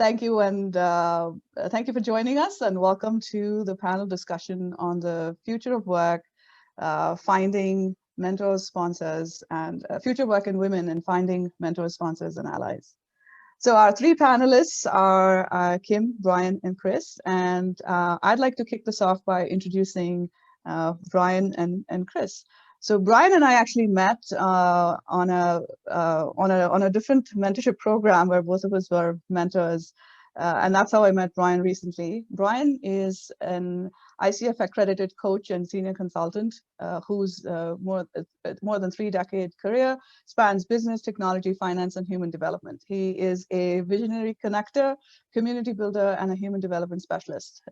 Thank you, and thank you for joining us, and welcome to the panel discussion on the future of work, finding mentors, sponsors, and future work in women and finding mentors, sponsors, and allies. So our three panelists are Kim, Brian, and Chris, and I'd like to kick this off by introducing Brian and Chris. So Brian and I actually met on a different mentorship program where both of us were mentors, and that's how I met Brian recently. Brian is an ICF accredited coach and senior consultant whose more than 3-decade career spans business, technology, finance, and human development. He is a visionary connector, community builder, and a human development specialist.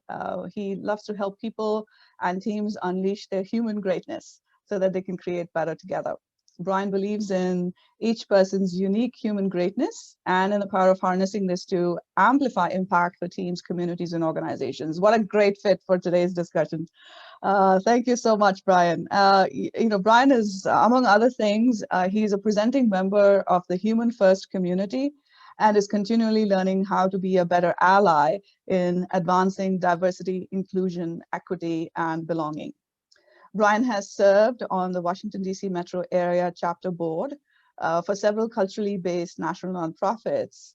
He loves to help people and teams unleash their human greatness so that they can create better together. Brian believes in each person's unique human greatness and in the power of harnessing this to amplify impact for teams, communities, and organizations. What a great fit for today's discussion. Thank you so much, Brian. Brian is, among other things, he's a presenting member of the Human First community and is continually learning how to be a better ally in advancing diversity, inclusion, equity, and belonging. Brian has served on the Washington, D.C. Metro Area Chapter Board for several culturally based national nonprofits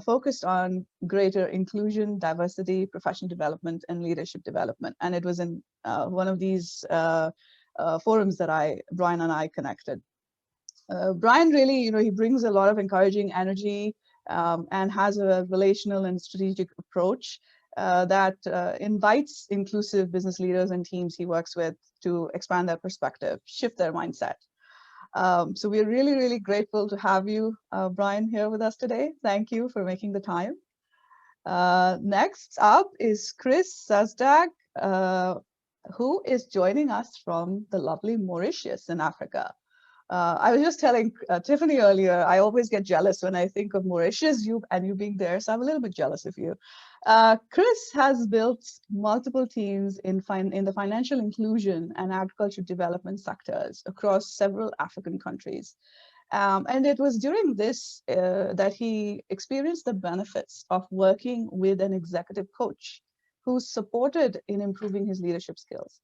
focused on greater inclusion, diversity, professional development, and leadership development. And it was in one of these forums that Brian and I connected. Brian really, he brings a lot of encouraging energy and has a relational and strategic approach that invites inclusive business leaders and teams he works with to expand their perspective, shift their mindset. So we're really, really grateful to have you, Brian, here with us today. Thank you for making the time. Next up is Chris Sazdag, who is joining us from the lovely Mauritius in Africa. I was just telling Tiffany earlier, I always get jealous when I think of Mauritius, you being there, so I'm a little bit jealous of you. Chris has built multiple teams in the financial inclusion and agriculture development sectors across several African countries. And it was during this that he experienced the benefits of working with an executive coach who's supported in improving his leadership skills.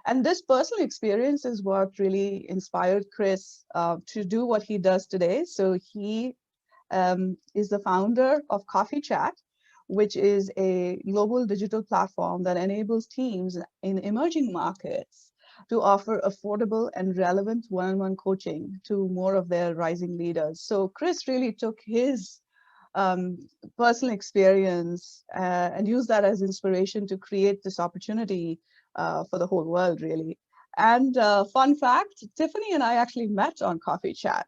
And this personal experience is what really inspired Chris to do what he does today. So he is the founder of Coffee Chat, which is a global digital platform that enables teams in emerging markets to offer affordable and relevant one-on-one coaching to more of their rising leaders. So Chris really took his personal experience and used that as inspiration to create this opportunity for the whole world, really. And fun fact, Tiffany and I actually met on Coffee Chat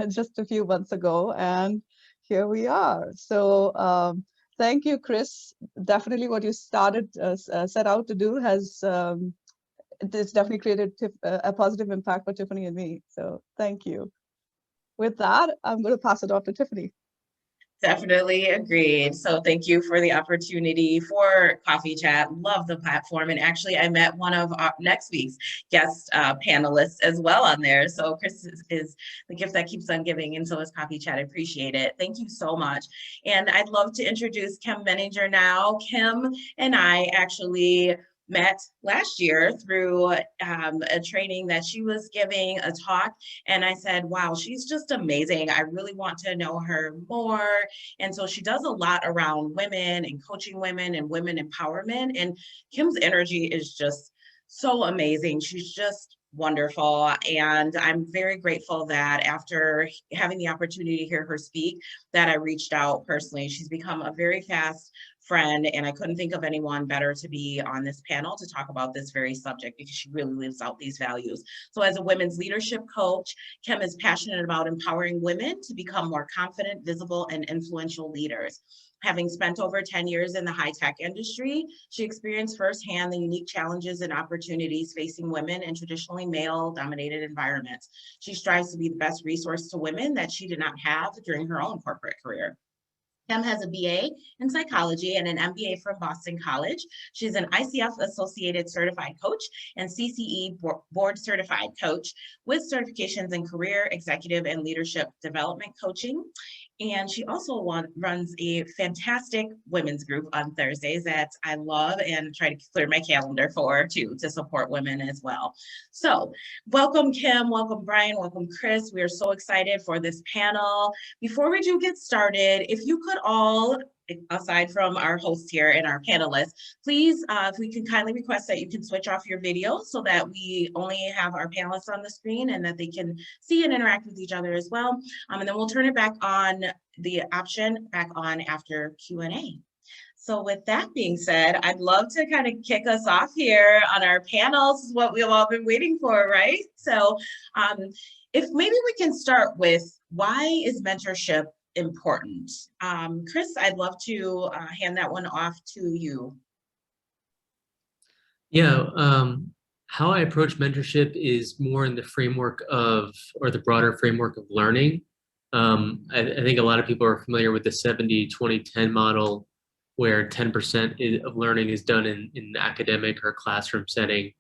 just a few months ago, and here we are. So thank you, Chris. Definitely what you set out to do has it's definitely created a positive impact for Tiffany and me. So thank you. With that, I'm going to pass it off to Tiffany. Definitely agreed. So thank you for the opportunity for Coffee Chat. Love the platform. And actually, I met one of next week's guest panelists as well on there. So Chris is the gift that keeps on giving, and so is Coffee Chat. I appreciate it. Thank you so much. And I'd love to introduce Kim Meninger now. Kim and I actually met last year through a training that she was giving, a talk, and I said, wow, she's just amazing. I really want to know her more. And so she does a lot around women and coaching women and women empowerment, and Kim's energy is just so amazing. She's just wonderful. And I'm very grateful that after having the opportunity to hear her speak, that I reached out personally. She's become a very fast friend, and I couldn't think of anyone better to be on this panel to talk about this very subject, because she really lives out these values. So as a women's leadership coach, Kim is passionate about empowering women to become more confident, visible, and influential leaders. Having spent over 10 years in the high-tech industry, she experienced firsthand the unique challenges and opportunities facing women in traditionally male-dominated environments. She strives to be the best resource to women that she did not have during her own corporate career. Kim has a BA in psychology and an MBA from Boston College. She's an ICF Associated Certified Coach and CCE Board Certified Coach with certifications in career, executive, and leadership development coaching. And she also runs a fantastic women's group on Thursdays that I love and try to clear my calendar for too, to support women as well. So welcome, Kim, welcome, Brian, welcome, Chris. We are so excited for this panel. Before we do get started, if you could all, aside from our host here and our panelists, please, if we can kindly request that you can switch off your video so that we only have our panelists on the screen and that they can see and interact with each other as well. And then we'll turn it back on, the option back on after Q&A. So with that being said, I'd love to kind of kick us off here on our panels, is what we've all been waiting for, right? So if maybe we can start with, why is mentorship important? Chris, I'd love to hand that one off to you. Yeah, how I approach mentorship is more in the framework of, or the broader framework of learning. I think a lot of people are familiar with the 70-20-10 model, where 10% of learning is done in the academic or classroom setting,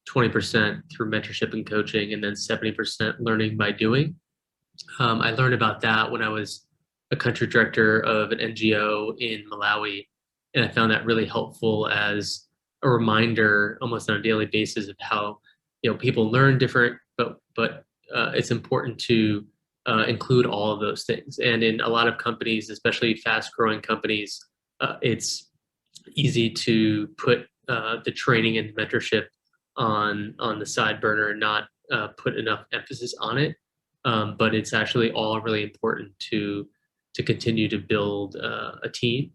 20% through mentorship and coaching, and then 70% learning by doing. I learned about that when I was a country director of an NGO in Malawi, and I found that really helpful as a reminder almost on a daily basis of how, you know, people learn different, but it's important to include all of those things. And in a lot of companies, especially fast-growing companies, it's easy to put the training and mentorship on the side burner and not put enough emphasis on it. But it's actually all really important to continue to build a team.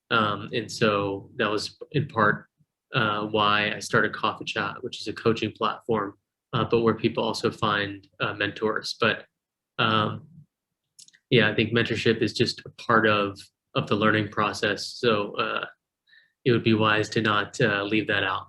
And so that was in part why I started Coffee Chat, which is a coaching platform, but where people also find mentors. But yeah, I think mentorship is just a part of the learning process. So it would be wise to not leave that out.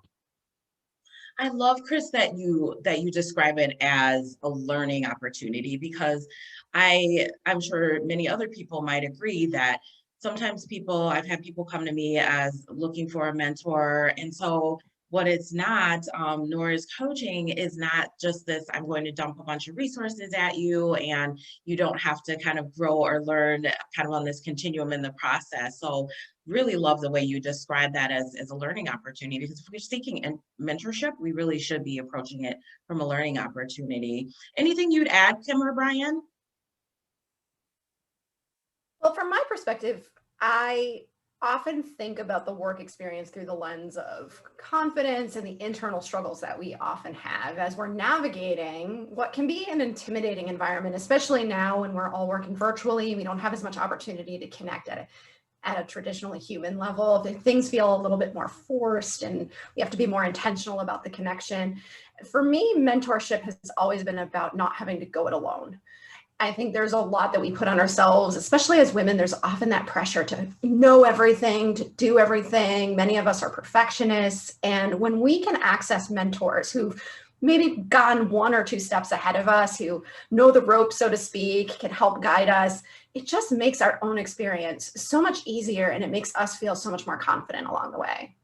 I love, Chris, that you describe it as a learning opportunity, because I'm sure many other people might agree that sometimes I've had people come to me as looking for a mentor. And so what it's not, nor is coaching, is not just this, I'm going to dump a bunch of resources at you and you don't have to kind of grow or learn kind of on this continuum in the process. So really love the way you describe that as a learning opportunity, because if we're seeking mentorship, we really should be approaching it from a learning opportunity. Anything you'd add, Kim or Brian? Well, from my perspective, I often think about the work experience through the lens of confidence and the internal struggles that we often have as we're navigating what can be an intimidating environment, especially now when we're all working virtually. We don't have as much opportunity to connect at a traditionally human level. Things feel a little bit more forced and we have to be more intentional about the connection. For me, mentorship has always been about not having to go it alone. I think there's a lot that we put on ourselves, especially as women. There's often that pressure to know everything, to do everything. Many of us are perfectionists. And when we can access mentors who've maybe gone one or two steps ahead of us, who know the ropes, so to speak, can help guide us, it just makes our own experience so much easier, and it makes us feel so much more confident along the way.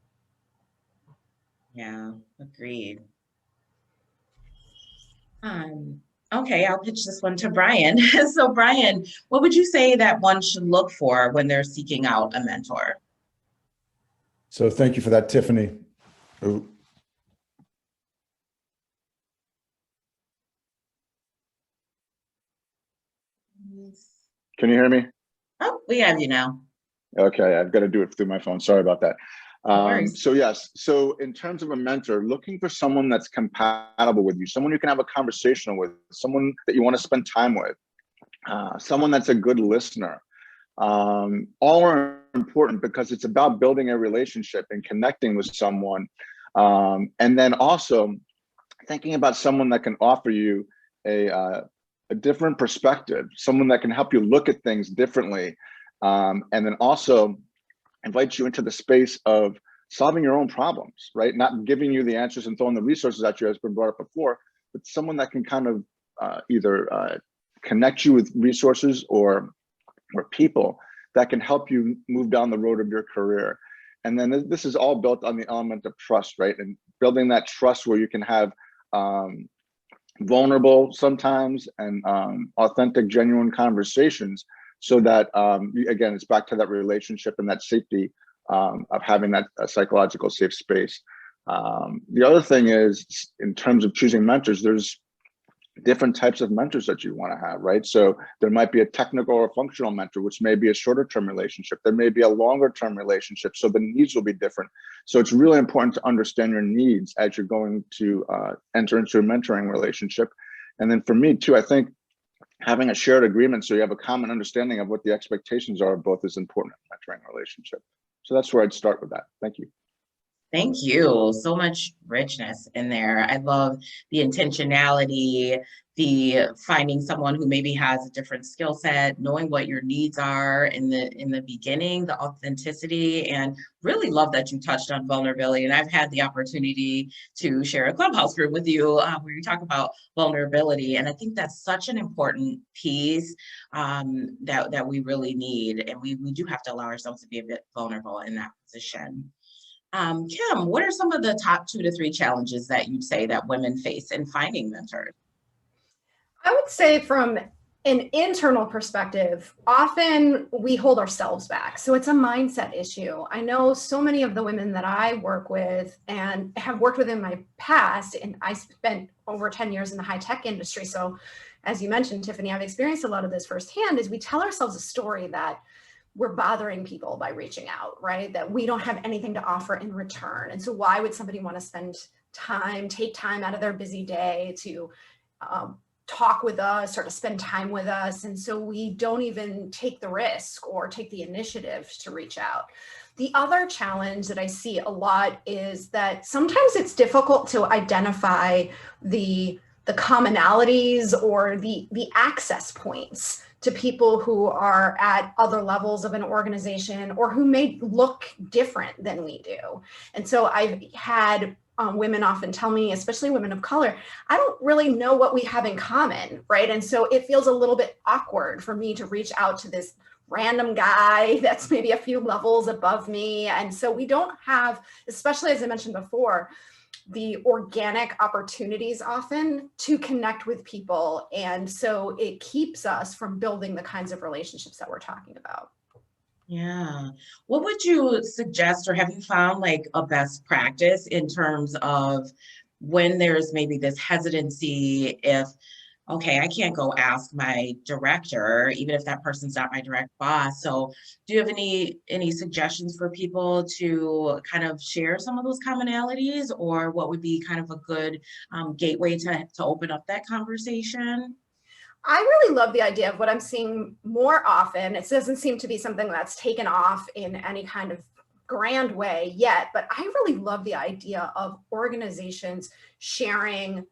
Yeah, agreed. Okay, I'll pitch this one to Brian. So Brian, what would you say that one should look for when they're seeking out a mentor? So thank you for that, Tiffany. Ooh. Can you hear me? Oh, we have you now. Okay, I've got to do it through my phone. Sorry about that. So yes, so in terms of a mentor, looking for someone that's compatible with you, someone you can have a conversation with, someone that you want to spend time with, someone that's a good listener. All are important because it's about building a relationship and connecting with someone. And then also thinking about someone that can offer you a different perspective, someone that can help you look at things differently. And then also invite you into the space of solving your own problems, right? Not giving you the answers and throwing the resources at you, as been brought up before, but someone that can kind of either connect you with resources or people that can help you move down the road of your career. And then this is all built on the element of trust, right? And building that trust where you can have vulnerable sometimes and authentic, genuine conversations, so that, again, it's back to that relationship and that safety of having that psychological safe space. The other thing is, in terms of choosing mentors, there's different types of mentors that you want to have, right? So there might be a technical or functional mentor, which may be a shorter term relationship. There may be a longer term relationship. So the needs will be different. So it's really important to understand your needs as you're going to enter into a mentoring relationship. And then for me too, I think having a shared agreement, so you have a common understanding of what the expectations are of both, is important in a mentoring relationship. So that's where I'd start with that. Thank you. Thank you. So much richness in there. I love the intentionality, the finding someone who maybe has a different skill set, knowing what your needs are in the beginning, the authenticity, and really love that you touched on vulnerability. And I've had the opportunity to share a Clubhouse room with you where you talk about vulnerability. And I think that's such an important piece that we really need. And we do have to allow ourselves to be a bit vulnerable in that position. Kim, what are some of the top 2 to 3 challenges that you'd say that women face in finding mentors? I would say from an internal perspective, often we hold ourselves back. So it's a mindset issue. I know so many of the women that I work with and have worked with in my past, and I spent over 10 years in the high tech industry. So as you mentioned, Tiffany, I've experienced a lot of this firsthand, is we tell ourselves a story that we're bothering people by reaching out, right? That we don't have anything to offer in return. And so why would somebody want to spend time, take time out of their busy day to talk with us or to spend time with us? And so we don't even take the risk or take the initiative to reach out. The other challenge that I see a lot is that sometimes it's difficult to identify the commonalities or the access points to people who are at other levels of an organization or who may look different than we do. And so I've had women often tell me, especially women of color, I don't really know what we have in common, right? And so it feels a little bit awkward for me to reach out to this random guy that's maybe a few levels above me. And so we don't have, especially as I mentioned before, the organic opportunities often to connect with people. And so it keeps us from building the kinds of relationships that we're talking about. Yeah. What would you suggest, or have you found like a best practice in terms of when there's maybe this hesitancy, if, okay, I can't go ask my director, even if that person's not my direct boss. So do you have any suggestions for people to kind of share some of those commonalities, or what would be kind of a good gateway to open up that conversation? I really love the idea of what I'm seeing more often. It doesn't seem to be something that's taken off in any kind of grand way yet, but I really love the idea of organizations sharing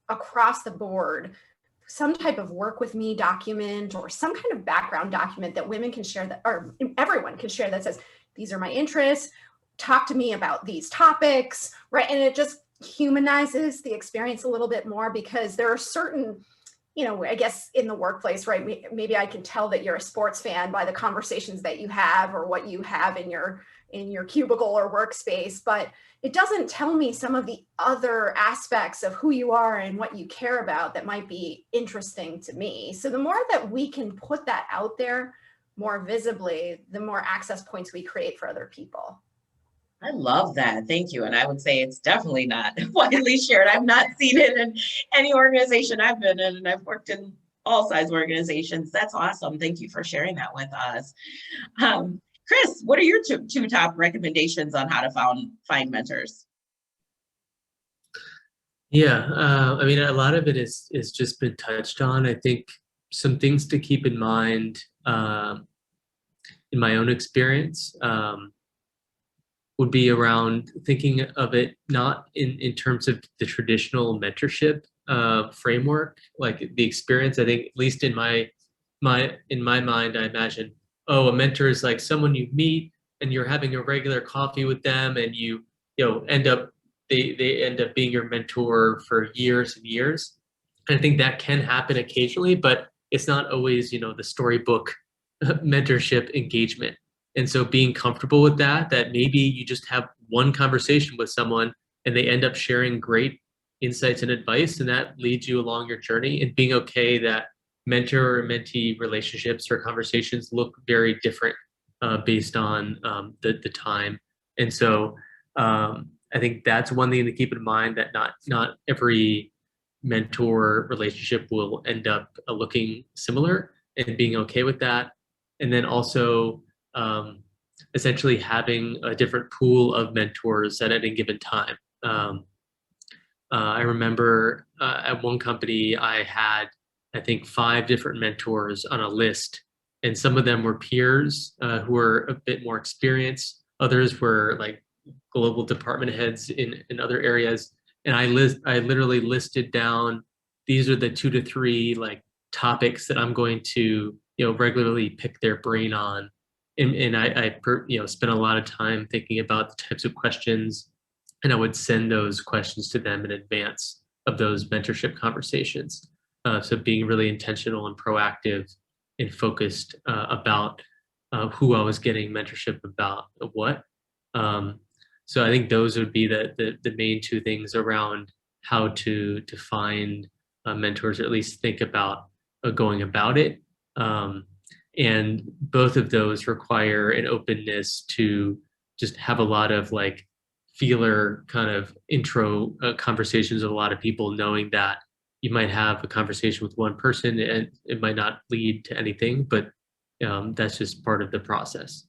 across the board some type of work with me document or some kind of background document that women can share, that, or everyone can share, that says, these are my interests, talk to me about these topics, right? And it just humanizes the experience a little bit more, because there are certain, you know, I guess in the workplace, right? Maybe I can tell that you're a sports fan by the conversations that you have or what you have in your cubicle or workspace, but it doesn't tell me some of the other aspects of who you are and what you care about that might be interesting to me. So the more that we can put that out there more visibly, the more access points we create for other people. I love that. Thank you. And I would say it's definitely not widely shared. I've not seen it in any organization I've been in, and I've worked in all size organizations. That's awesome. Thank you for sharing that with us. Chris, what are your two top recommendations on how to find mentors? Yeah, I mean, a lot of it is just been touched on. I think some things to keep in mind in my own experience would be around thinking of it not in terms of the traditional mentorship framework, like the experience. I think, at least in my mind, I imagine, oh, a mentor is like someone you meet and you're having a regular coffee with them, and you end up they end up being your mentor for years and years. And I think that can happen occasionally, but it's not always, the storybook mentorship engagement. And so being comfortable with that maybe you just have one conversation with someone and they end up sharing great insights and advice, and that leads you along your journey, and being okay that mentor or mentee relationships or conversations look very different based on the time. And so I think that's one thing to keep in mind, that not every mentor relationship will end up looking similar, and being okay with that. And then also essentially having a different pool of mentors at any given time. I remember at one company I had, I think, 5 different mentors on a list, and some of them were peers who were a bit more experienced. Others were like global department heads in other areas. And I literally listed down, these are the 2 to 3 like topics that I'm going to, regularly pick their brain on. And I spent a lot of time thinking about the types of questions, and I would send those questions to them in advance of those mentorship conversations. So being really intentional and proactive and focused about who I was getting mentorship about what. So I think those would be the main 2 things around how to find mentors, or at least think about going about it. And both of those require an openness to just have a lot of like feeler kind of intro conversations with a lot of people, knowing that you might have a conversation with one person and it might not lead to anything, but that's just part of the process.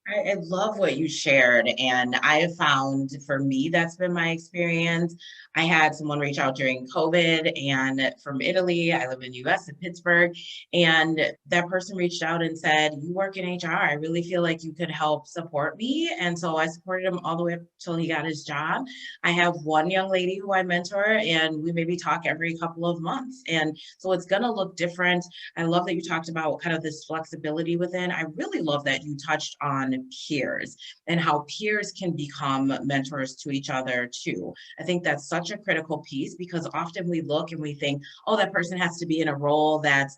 I love what you shared, and I have found, for me, that's been my experience. I had someone reach out during COVID, and from Italy. I live in the US in Pittsburg, and that person reached out and said, "You work in HR. I really feel like you could help support me." And so I supported him all the way up till he got his job. I have one young lady who I mentor, and we maybe talk every couple of months. And so it's going to look different. I love that you talked about kind of this flexibility within. I really love that you touched on peers and how peers can become mentors to each other too. I think that's such a critical piece, because often we look and we think, oh, that person has to be in a role that's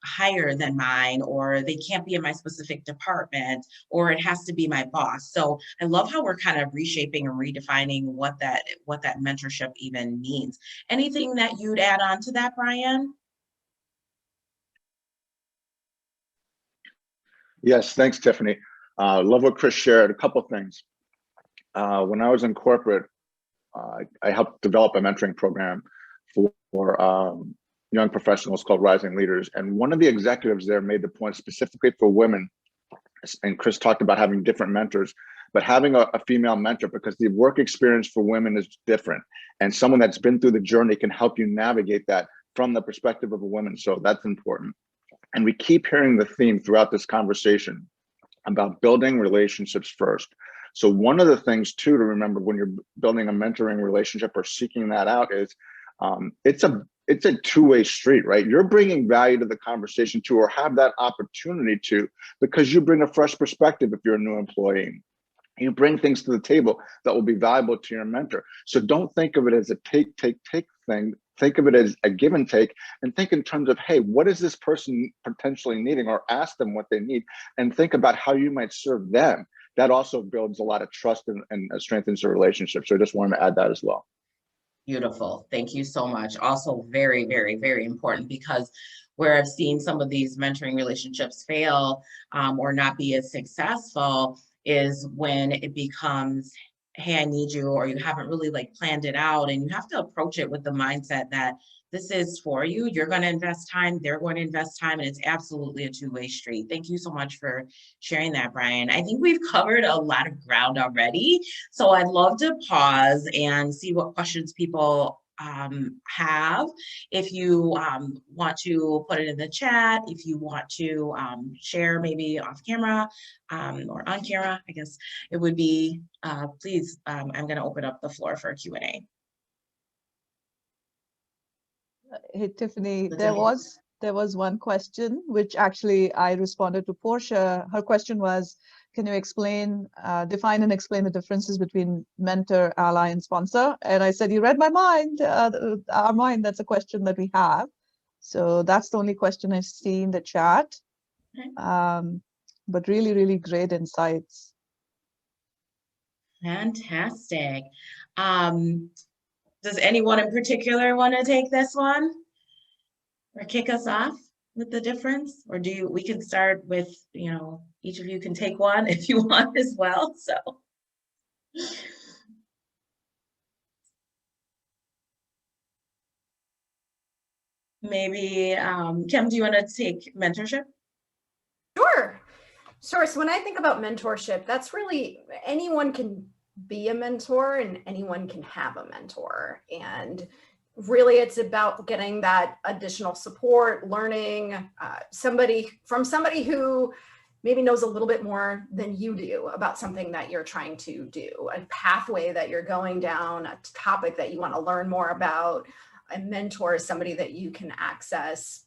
higher than mine, or they can't be in my specific department, or it has to be my boss. So I love how we're kind of reshaping and redefining what that mentorship even means. Anything that you'd add on to that, Brian? Yes, thanks, Tiffany. Love what Chris shared. A couple things. When I was in corporate, I helped develop a mentoring program for young professionals called Rising Leaders. And one of the executives there made the point specifically for women, and Chris talked about having different mentors, but having a female mentor, because the work experience for women is different. And someone that's been through the journey can help you navigate that from the perspective of a woman. So that's important. And we keep hearing the theme throughout this conversation about building relationships first. So one of the things too to remember when you're building a mentoring relationship or seeking that out is it's a two-way street, right? You're bringing value to the conversation too, or have that opportunity to, because you bring a fresh perspective if you're a new employee. You bring things to the table that will be valuable to your mentor. So don't think of it as a take thing. Think of it as a give and take, and think in terms of, hey, what is this person potentially needing, or ask them what they need, and think about how you might serve them. That also builds a lot of trust and strengthens the relationship. So I just wanted to add that as well. Beautiful. Thank you so much. Also very, very, very important, because where I've seen some of these mentoring relationships fail or not be as successful is when it becomes, hey, I need you, or you haven't really like planned it out, and you have to approach it with the mindset that this is for you. You're going to invest time, they're going to invest time, and it's absolutely a two-way street. Thank you so much for sharing that, Brian. I think we've covered a lot of ground already, so I'd love to pause and see what questions people have. If you want to put it in the chat, if you want to share maybe off camera or on camera, I guess it would be, please, I'm going to open up the floor for Q&A. Hey, Tiffany, there was one question which actually I responded to Portia. Her question was, can you define and explain the differences between mentor, ally, and sponsor? And I said, you read my mind, our mind, that's a question that we have. So that's the only question I see in the chat. Okay. But really, really great insights. Fantastic. Does anyone in particular want to take this one? or kick us off with the difference? Or we can start with, each of you can take one if you want as well, so. Maybe, Kim, do you want to take mentorship? Sure. So when I think about mentorship, that's really anyone can be a mentor and anyone can have a mentor. And really it's about getting that additional support, learning from somebody who maybe knows a little bit more than you do about something that you're trying to do, a pathway that you're going down, a topic that you want to learn more about. A mentor is somebody that you can access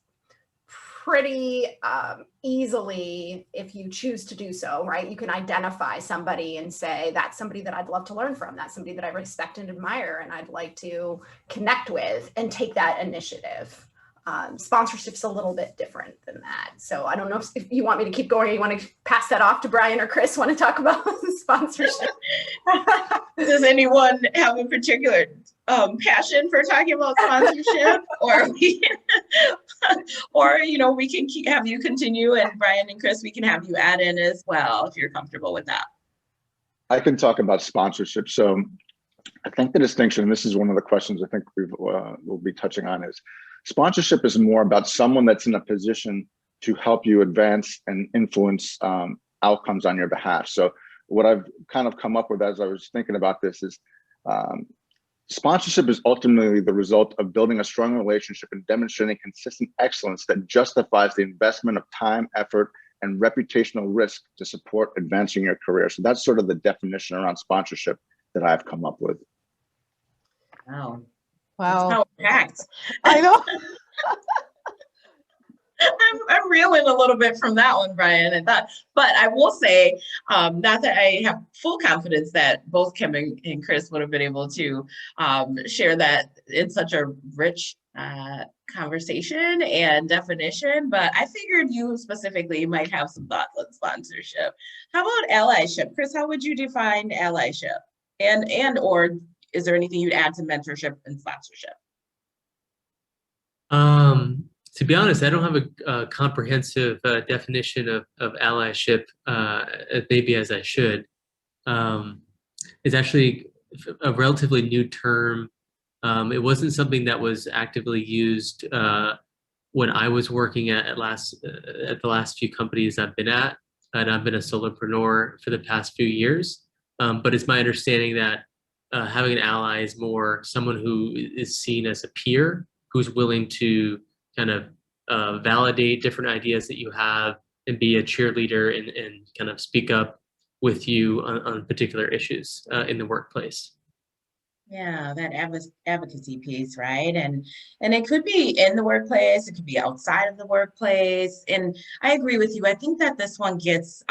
pretty easily if you choose to do so, right? You can identify somebody and say, that's somebody that I'd love to learn from. That's somebody that I respect and admire and I'd like to connect with, and take that initiative. Sponsorship's a little bit different than that. So I don't know if you want me to keep going or you want to pass that off to Brian or Chris, want to talk about sponsorship. Does anyone have a particular passion for talking about sponsorship, or we can have you continue, and Brian and Chris, we can have you add in as well if you're comfortable with that. I can talk about sponsorship. So I think the distinction, and this is one of the questions I think we'll be touching on, is sponsorship is more about someone that's in a position to help you advance and influence outcomes on your behalf. So what I've kind of come up with as I was thinking about this is sponsorship is ultimately the result of building a strong relationship and demonstrating consistent excellence that justifies the investment of time, effort, and reputational risk to support advancing your career. So that's sort of the definition around sponsorship that I've come up with. Wow. Wow. Packed. I know. I'm reeling a little bit from that one, Brian. But I will say, not that I have full confidence that both Kim and Chris would have been able to share that in such a rich conversation and definition, but I figured you specifically might have some thoughts on sponsorship. How about allyship? Chris, how would you define allyship? And or is there anything you'd add to mentorship and sponsorship? To be honest, I don't have a comprehensive definition of allyship, maybe as I should. It's actually a relatively new term. It wasn't something that was actively used when I was working at the last few companies I've been at, and I've been a solopreneur for the past few years. But it's my understanding that having an ally is more someone who is seen as a peer, who's willing to kind of validate different ideas that you have and be a cheerleader and kind of speak up with you on particular issues in the workplace. Yeah, that advocacy piece, right? And it could be in the workplace, it could be outside of the workplace. And I agree with you. I think that this one gets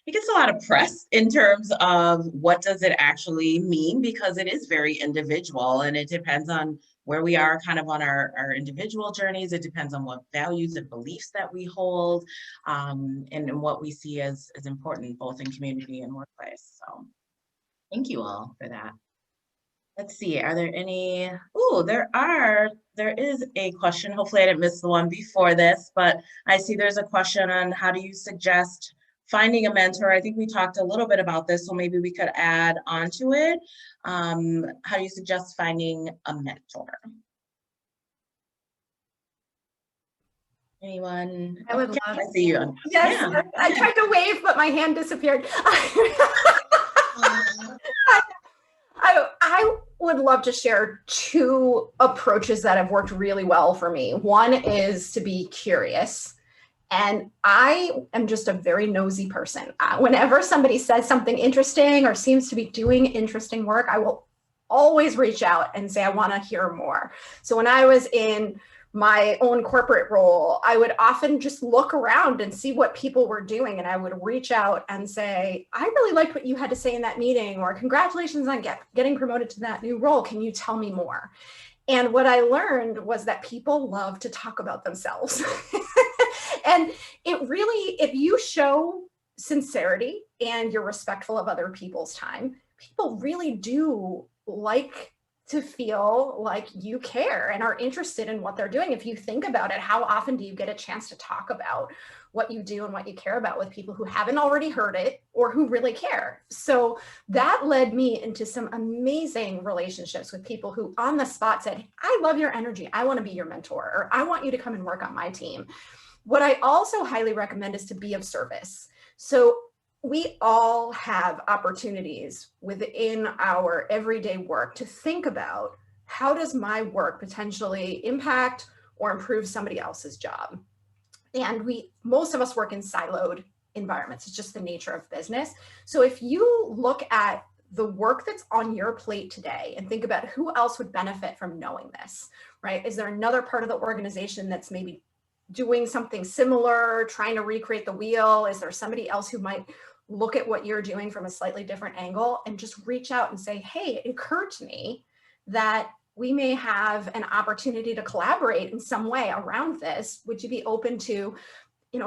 it gets a lot of press in terms of what does it actually mean, because it is very individual and it depends on where we are kind of on our individual journeys. It depends on what values and beliefs that we hold and what we see as important both in community and workplace. So thank you all for that. Let's see, are there any, there is a question. Hopefully I didn't miss the one before this, but I see there's a question on how do you suggest finding a mentor. I think we talked a little bit about this, so maybe we could add onto it. How do you suggest finding a mentor? Anyone? I would love I see you. Yes, Yeah. I tried to wave, but my hand disappeared. I would love to share two approaches that have worked really well for me. One is to be curious. And I am just a very nosy person. Whenever somebody says something interesting or seems to be doing interesting work, I will always reach out and say, I want to hear more. So when I was in my own corporate role, I would often just look around and see what people were doing. And I would reach out and say, I really liked what you had to say in that meeting, or congratulations on getting promoted to that new role. Can you tell me more? And what I learned was that people love to talk about themselves. And it really, if you show sincerity and you're respectful of other people's time, people really do like to feel like you care and are interested in what they're doing. If you think about it, how often do you get a chance to talk about what you do and what you care about with people who haven't already heard it or who really care? So that led me into some amazing relationships with people who on the spot said, I love your energy. I want to be your mentor, or I want you to come and work on my team. What I also highly recommend is to be of service. So we all have opportunities within our everyday work to think about, how does my work potentially impact or improve somebody else's job? And most of us work in siloed environments. It's just the nature of business. So if you look at the work that's on your plate today and think about who else would benefit from knowing this, right? Is there another part of the organization that's maybe doing something similar, trying to recreate the wheel? Is there somebody else who might look at what you're doing from a slightly different angle, and just reach out and say, hey, it occurred to me that we may have an opportunity to collaborate in some way around this. Would you be open to,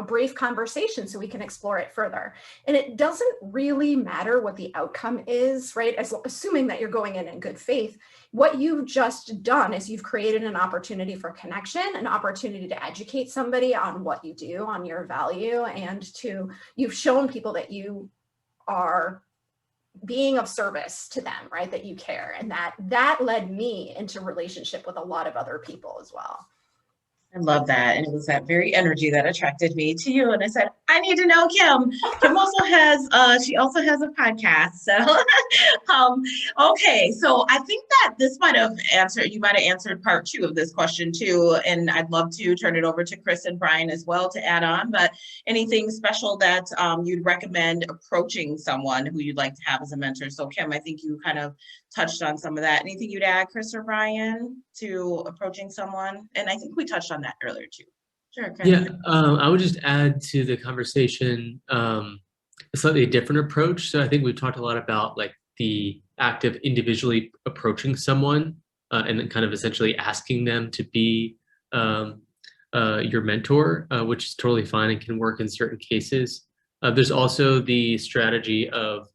brief conversation so we can explore it further? And it doesn't really matter what the outcome is, right? Assuming that you're going in good faith. What you've just done is you've created an opportunity for connection, an opportunity to educate somebody on what you do, on your value, and you've shown people that you are being of service to them, right? That you care. And that led me into relationship with a lot of other people as well. I love that. And it was that very energy that attracted me to you. And I said, I need to know Kim. Kim also has, she also has a podcast. So, okay. So I think that this you might have answered part 2 of this question too. And I'd love to turn it over to Chris and Brian as well to add on, but anything special that you'd recommend approaching someone who you'd like to have as a mentor? So Kim, I think you kind of touched on some of that. Anything you'd add, Chris or Brian, to approaching someone? And I think we touched on that earlier too. Sure, Chris. Yeah, I would just add to the conversation a slightly different approach. So I think we've talked a lot about like the act of individually approaching someone and then kind of essentially asking them to be your mentor, which is totally fine and can work in certain cases. There's also the strategy of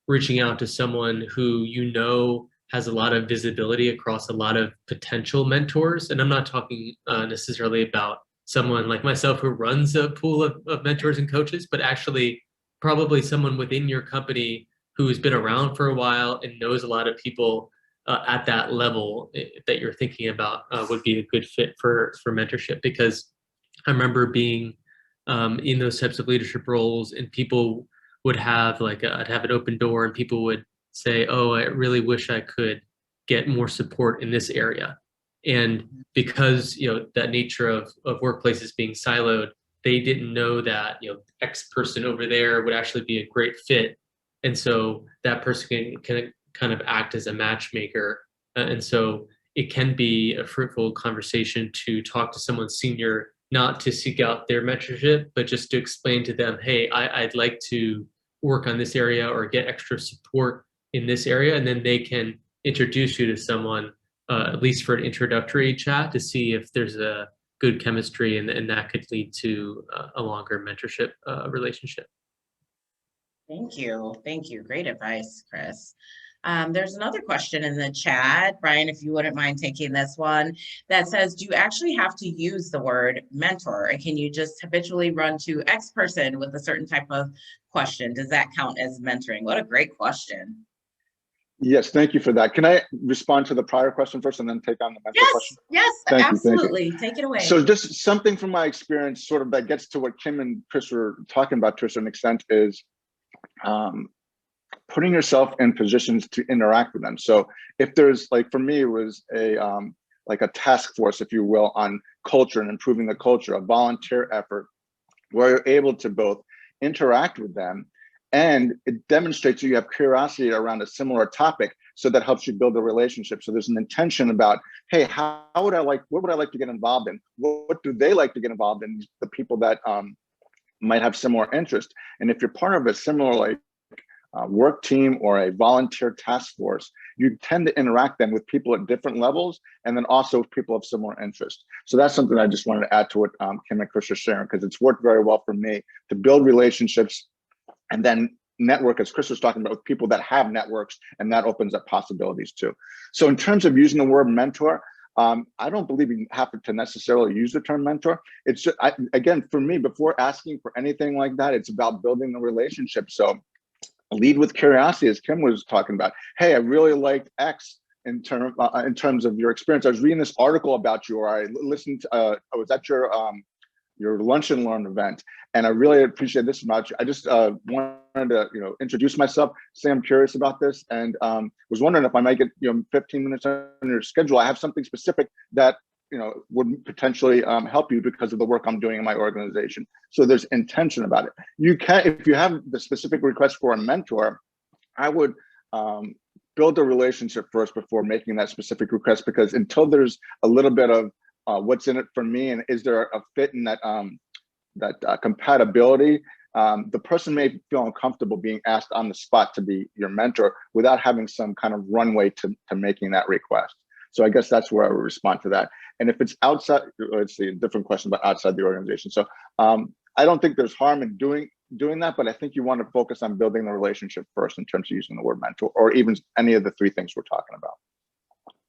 reaching out to someone who has a lot of visibility across a lot of potential mentors. And I'm not talking necessarily about someone like myself who runs a pool of mentors and coaches, but actually probably someone within your company who has been around for a while and knows a lot of people at that level that you're thinking about would be a good fit for mentorship. Because I remember being in those types of leadership roles, and people would have I'd have an open door and people would say, oh, I really wish I could get more support in this area. And because, that nature of workplaces being siloed, they didn't know that, X person over there would actually be a great fit. And so that person can kind of act as a matchmaker. And so it can be a fruitful conversation to talk to someone senior, not to seek out their mentorship, but just to explain to them, hey, I'd like to work on this area or get extra support in this area. And then they can introduce you to someone, at least for an introductory chat, to see if there's a good chemistry, and that could lead to a longer mentorship relationship. Thank you. Thank you. Great advice, Chris. There's another question in the chat, Brian, if you wouldn't mind taking this one, that says, do you actually have to use the word mentor? Or can you just habitually run to X person with a certain type of question? Does that count as mentoring? What a great question. Yes, thank you for that. Can I respond to the prior question first and then take on the mentor question? Yes, absolutely. Take it away. So just something from my experience, sort of that gets to what Kim and Chris were talking about to a certain extent, is putting yourself in positions to interact with them. So if there's, like, for me, it was a task force, if you will, on culture and improving the culture, a volunteer effort where you're able to both interact with them, and it demonstrates that you have curiosity around a similar topic. So that helps you build a relationship. So there's an intention about, hey, what would I like to get involved in? What do they like to get involved in? The people that might have similar interest. And if you're part of a similar work team or a volunteer task force, you tend to interact then with people at different levels, and then also with people of similar interest. So that's something I just wanted to add to what Kim and Chris are sharing, because it's worked very well for me to build relationships and then network, as Chris was talking about, with people that have networks, and that opens up possibilities too. So in terms of using the word mentor, I don't believe you have to necessarily use the term mentor. It's just, again, for me, before asking for anything like that, it's about building the relationship. So lead with curiosity, as Kim was talking about. Hey, I really liked X in terms of your experience. I was reading this article about you, or I listened to, I was at your lunch and learn event, and I really appreciate this about you. I just wanted to, introduce myself, say I'm curious about this, and was wondering if I might get 15 minutes on your schedule. I have something specific that would potentially help you because of the work I'm doing in my organization. So there's intention about it. You can, if you have the specific request for a mentor, I would build a relationship first before making that specific request, because until there's a little bit of what's in it for me, and is there a fit in that compatibility, the person may feel uncomfortable being asked on the spot to be your mentor without having some kind of runway to making that request. So I guess that's where I would respond to that. And if it's outside, let's see, a different question about outside the organization. So I don't think there's harm in doing that, but I think you want to focus on building the relationship first in terms of using the word mentor, or even any of the three things we're talking about.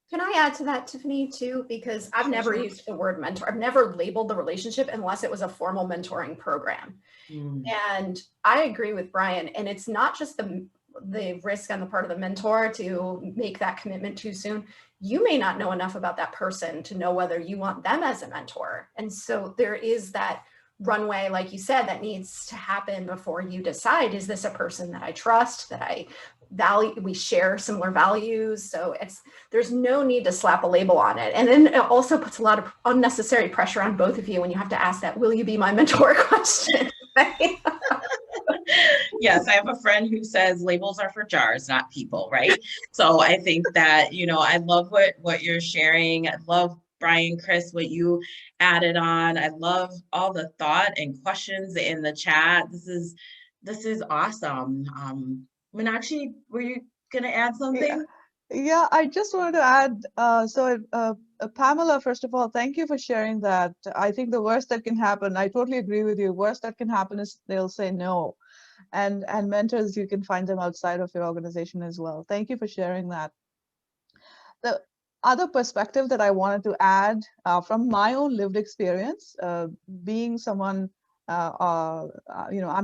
Can I add to that, Tiffany, too? Because I've never used the word mentor. I've never labeled the relationship unless it was a formal mentoring program. And I agree with Brian. And it's not just the risk on the part of the mentor to make that commitment too soon. You may not know enough about that person to know whether you want them as a mentor. And so there is that runway, like you said, that needs to happen before you decide, is this a person that I trust, that I value, we share similar values? So there's no need to slap a label on it. And then it also puts a lot of unnecessary pressure on both of you when you have to ask that, will you be my mentor question? Right? Yes, I have a friend who says labels are for jars, not people, right? So I think that, I love what you're sharing. I love, Brian, Chris, what you added on. I love all the thought and questions in the chat. This is awesome. Meenakshi, were you gonna add something? Yeah, I just wanted to add, Pamela, first of all, thank you for sharing that. I think the worst that can happen, I totally agree with you, worst that can happen is they'll say no. And mentors, you can find them outside of your organization as well. Thank you for sharing that. The other perspective that I wanted to add from my own lived experience, being someone, I'm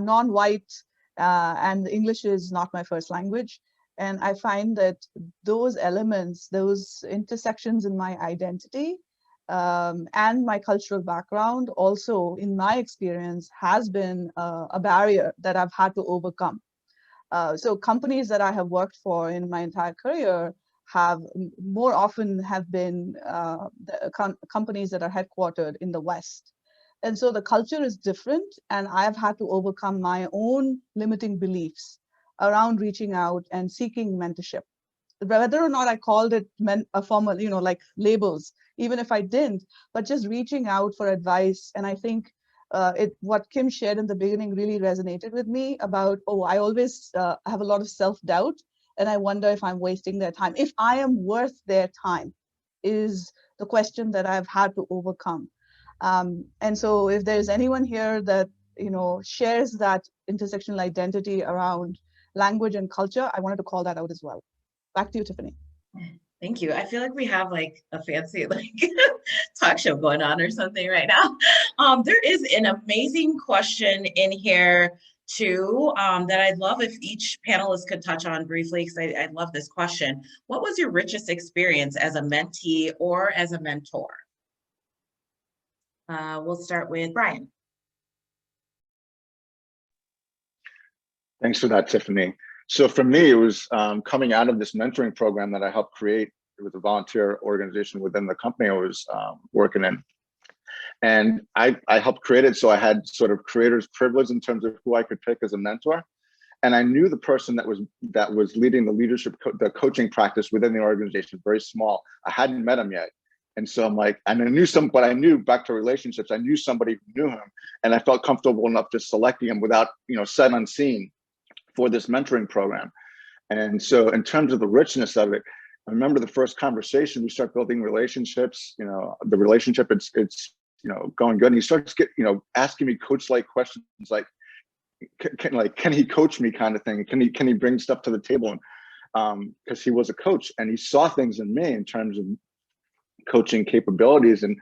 non-white and English is not my first language. And I find that those elements, those intersections in my identity and my cultural background also, in my experience, has been a barrier that I've had to overcome. So companies that I have worked for in my entire career have more often have been companies that are headquartered in the West. And so the culture is different, and I've had to overcome my own limiting beliefs around reaching out and seeking mentorship. Whether or not I called it a formal, like labels, even if I didn't, but just reaching out for advice. And I think what Kim shared in the beginning really resonated with me about, I always have a lot of self-doubt, and I wonder if I'm wasting their time. If I am worth their time is the question that I've had to overcome. And so if there's anyone here that, shares that intersectional identity around language and culture, I wanted to call that out as well. Back to you, Tiffany. Thank you. I feel like we have like a fancy talk show going on or something right now. There is an amazing question in here too that I'd love if each panelist could touch on briefly, because I love this question. What was your richest experience as a mentee or as a mentor? We'll start with Brian. Thanks for that, Tiffany. So for me, it was coming out of this mentoring program that I helped create. It was a volunteer organization within the company I was working in. And I helped create it, so I had sort of creator's privilege in terms of who I could pick as a mentor. And I knew the person that was leading the leadership, the coaching practice within the organization, very small. I hadn't met him yet. And so I'm like, and I knew but I knew, back to relationships, I knew somebody who knew him, and I felt comfortable enough just selecting him without, sight unseen, for this mentoring program. And so in terms of the richness of it, I remember the first conversation, we start building relationships, the relationship, it's going good. And he starts asking me coach-like questions like, can he coach me kind of thing? Can he bring stuff to the table? And because he was a coach and he saw things in me in terms of coaching capabilities, and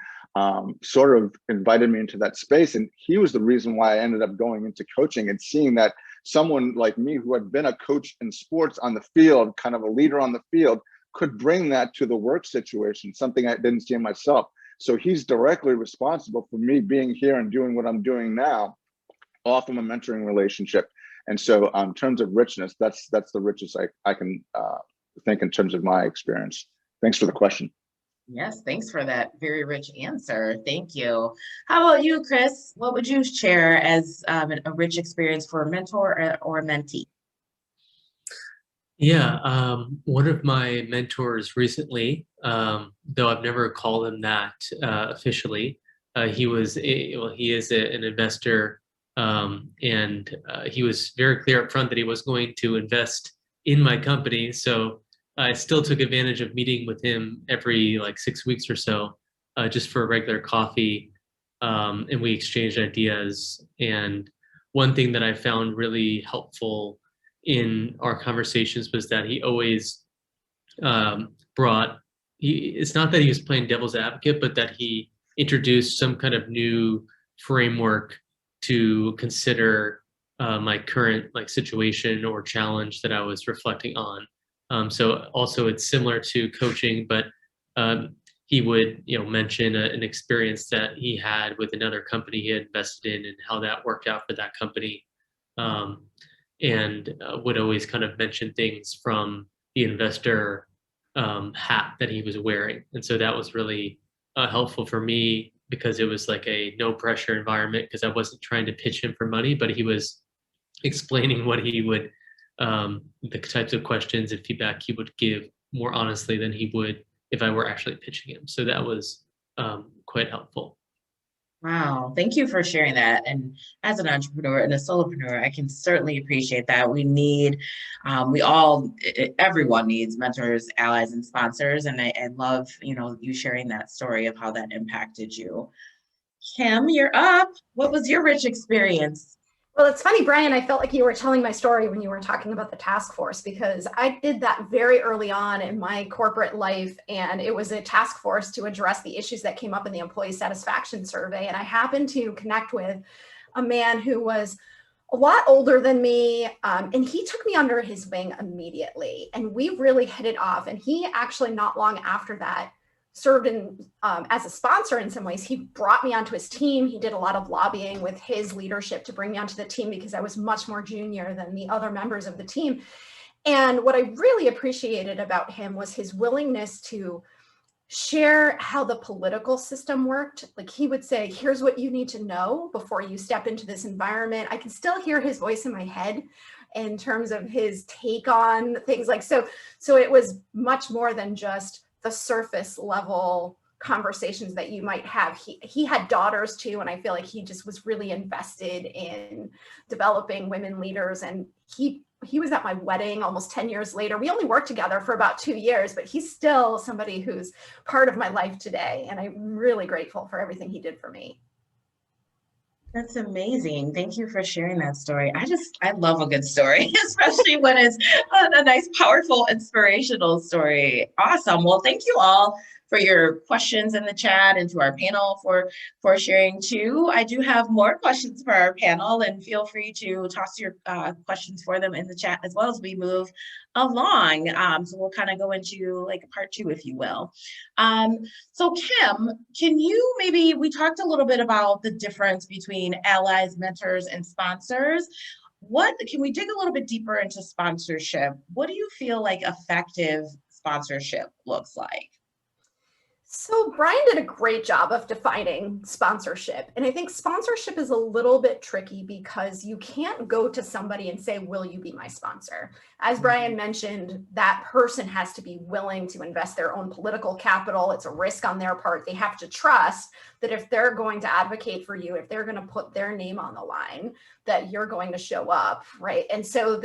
sort of invited me into that space. And he was the reason why I ended up going into coaching and seeing that someone like me who had been a coach in sports on the field, kind of a leader on the field, could bring that to the work situation, something I didn't see in myself. So he's directly responsible for me being here and doing what I'm doing now, all from a mentoring relationship. And so in terms of richness, that's the richest I can think in terms of my experience. Thanks for the question. Yes, thanks for that very rich answer. Thank you. How about you, Chris? What would you share as a rich experience for a mentor or a mentee? Yeah, one of my mentors recently, though I've never called him that officially, he is an investor, and he was very clear up front that he was going to invest in my company. So I still took advantage of meeting with him every like 6 weeks or so, just for a regular coffee, and we exchanged ideas. And one thing that I found really helpful in our conversations was that he always it's not that he was playing devil's advocate, but that he introduced some kind of new framework to consider my current situation or challenge that I was reflecting on. So also it's similar to coaching, but he would mention an experience that he had with another company he had invested in and how that worked out for that company. And would always kind of mention things from the investor hat that he was wearing. And so that was really helpful for me because it was like a no pressure environment, because I wasn't trying to pitch him for money, but he was explaining what he would, the types of questions and feedback he would give more honestly than he would if I were actually pitching him. So that was quite helpful. Wow, thank you for sharing that. And as an entrepreneur and a solopreneur, I can certainly appreciate that. We need, everyone needs mentors, allies, and sponsors. And I love, you sharing that story of how that impacted you. Kim, you're up. What was your rich experience? Well, it's funny, Brian, I felt like you were telling my story when you were talking about the task force, because I did that very early on in my corporate life. And it was a task force to address the issues that came up in the employee satisfaction survey. And I happened to connect with a man who was a lot older than me. And he took me under his wing immediately. And we really hit it off. And he actually, not long after that, served as a sponsor in some ways. He brought me onto his team. He did a lot of lobbying with his leadership to bring me onto the team because I was much more junior than the other members of the team. And what I really appreciated about him was his willingness to share how the political system worked. Like, he would say, here's what you need to know before you step into this environment. I can still hear his voice in my head in terms of his take on things like so. So it was much more than just the surface level conversations that you might have. He had daughters too, and I feel like he just was really invested in developing women leaders. And he was at my wedding almost 10 years later. We only worked together for about 2 years, but he's still somebody who's part of my life today. And I'm really grateful for everything he did for me. That's amazing. Thank you for sharing that story. I love a good story, especially when it's a nice, powerful, inspirational story. Awesome. Well, thank you all for your questions in the chat, and to our panel for sharing too. I do have more questions for our panel, and feel free to toss your questions for them in the chat as well as we move along. So we'll kind of go into like part 2, if you will. So Kim, we talked a little bit about the difference between allies, mentors, and sponsors. Can we dig a little bit deeper into sponsorship? What do you feel like effective sponsorship looks like? So Brian did a great job of defining sponsorship. And I think sponsorship is a little bit tricky because you can't go to somebody and say, will you be my sponsor? As Brian mentioned, that person has to be willing to invest their own political capital. It's a risk on their part. They have to trust that if they're going to advocate for you, if they're going to put their name on the line, that you're going to show up, right? And so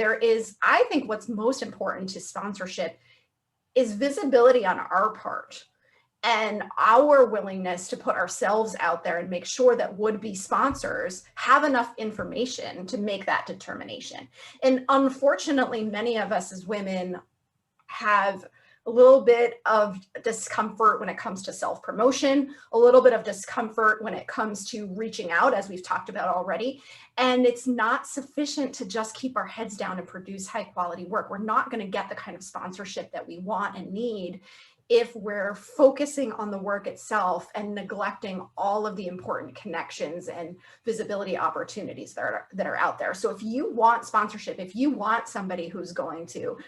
I think what's most important to sponsorship is visibility on our part. and our willingness to put ourselves out there and make sure that would-be sponsors have enough information to make that determination. And unfortunately, many of us as women have a little bit of discomfort when it comes to self-promotion, a little bit of discomfort when it comes to reaching out, as we've talked about already. And it's not sufficient to just keep our heads down and produce high quality work. We're not going to get the kind of sponsorship that we want and need if we're focusing on the work itself and neglecting all of the important connections and visibility opportunities that are out there. So if you want sponsorship, if you want somebody who's going to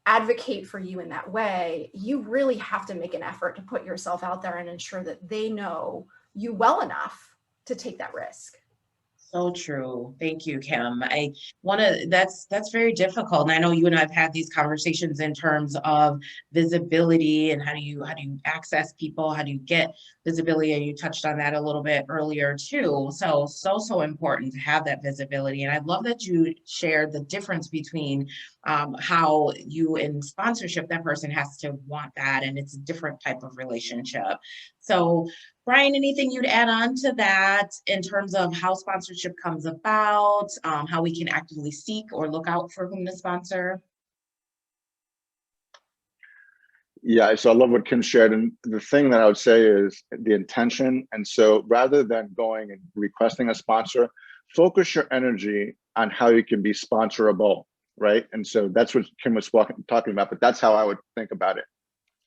advocate for you in that way, you really have to make an effort to put yourself out there and ensure that they know you well enough to take that risk. So true. Thank you, Kim. That's very difficult. And I know you and I have had these conversations in terms of visibility and how do you access people, how do you get visibility? And you touched on that a little bit earlier too. So important to have that visibility. And I love that you shared the difference between how you in sponsorship, that person has to want that, and it's a different type of relationship. So Brian, anything you'd add on to that in terms of how sponsorship comes about, how we can actively seek or look out for whom to sponsor? Yeah, so I love what Kim shared. And the thing that I would say is the intention. And so rather than going and requesting a sponsor, focus your energy on how you can be sponsorable, right? And so that's what Kim was talking about, but that's how I would think about it.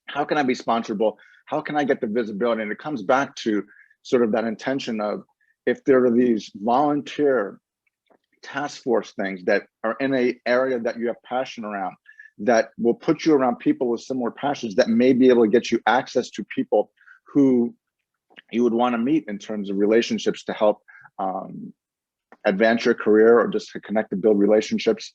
How can I be sponsorable? How can I get the visibility? And it comes back to sort of that intention of, if there are these volunteer task force things that are in an area that you have passion around, that will put you around people with similar passions, that may be able to get you access to people who you would want to meet in terms of relationships to help advance your career, or just to connect and build relationships,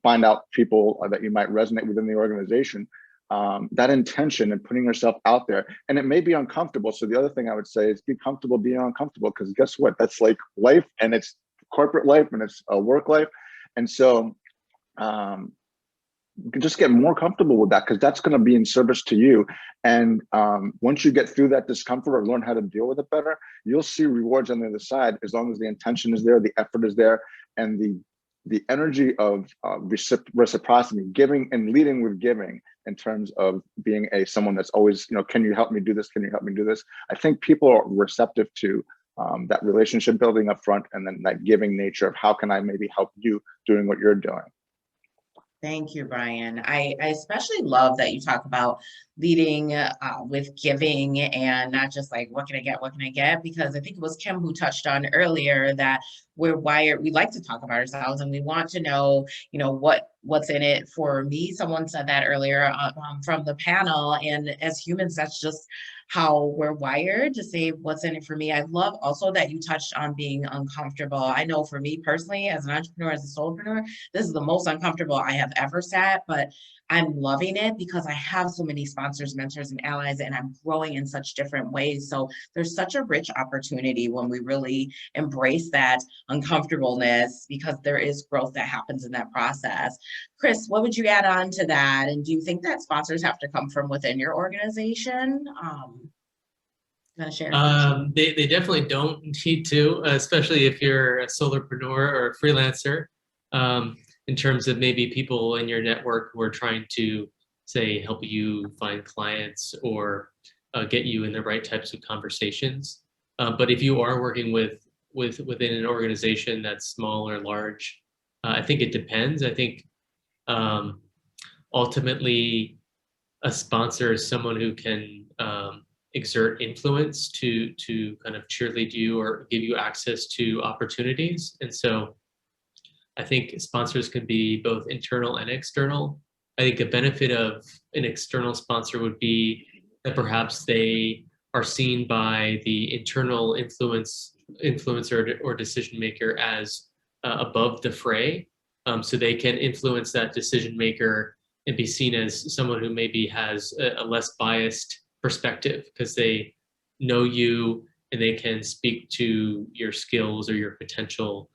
find out people that you might resonate within the organization. That intention and putting yourself out there, and it may be uncomfortable. So the other thing I would say is be comfortable being uncomfortable, because guess what? That's like life, and it's corporate life, and it's a work life. And so you can just get more comfortable with that, because that's going to be in service to you. And once you get through that discomfort or learn how to deal with it better, you'll see rewards on the other side, as long as the intention is there, the effort is there, and the energy of reciprocity, giving and leading with giving, in terms of being someone that's always, can you help me do this? Can you help me do this? I think people are receptive to that relationship building up front, and then that giving nature of how can I maybe help you doing what you're doing. Thank you, Brian. I especially love that you talk about leading with giving, and not just like, what can I get? Because I think it was Kim who touched on earlier that we're wired, we like to talk about ourselves, and we want to know, what's in it for me. Someone said that earlier from the panel, and as humans, that's just how we're wired, to say what's in it for me. I love also that you touched on being uncomfortable. I know for me personally, as an entrepreneur, as a solopreneur, this is the most uncomfortable I have ever sat, but I'm loving it because I have so many sponsors, mentors, and allies, and I'm growing in such different ways. So there's such a rich opportunity when we really embrace that uncomfortableness, because there is growth that happens in that process. Chris, what would you add on to that? And do you think that sponsors have to come from within your organization? Share? They definitely don't need to, especially if you're a solopreneur or a freelancer. In terms of maybe people in your network who are trying to, say, help you find clients or get you in the right types of conversations. But if you are working within an organization that's small or large, I think it depends. I think ultimately a sponsor is someone who can exert influence to kind of cheerlead you or give you access to opportunities. And so I think sponsors can be both internal and external. I think a benefit of an external sponsor would be that perhaps they are seen by the internal influencer or decision maker as above the fray. So they can influence that decision maker and be seen as someone who maybe has a less biased perspective, because they know you and they can speak to your skills or your potential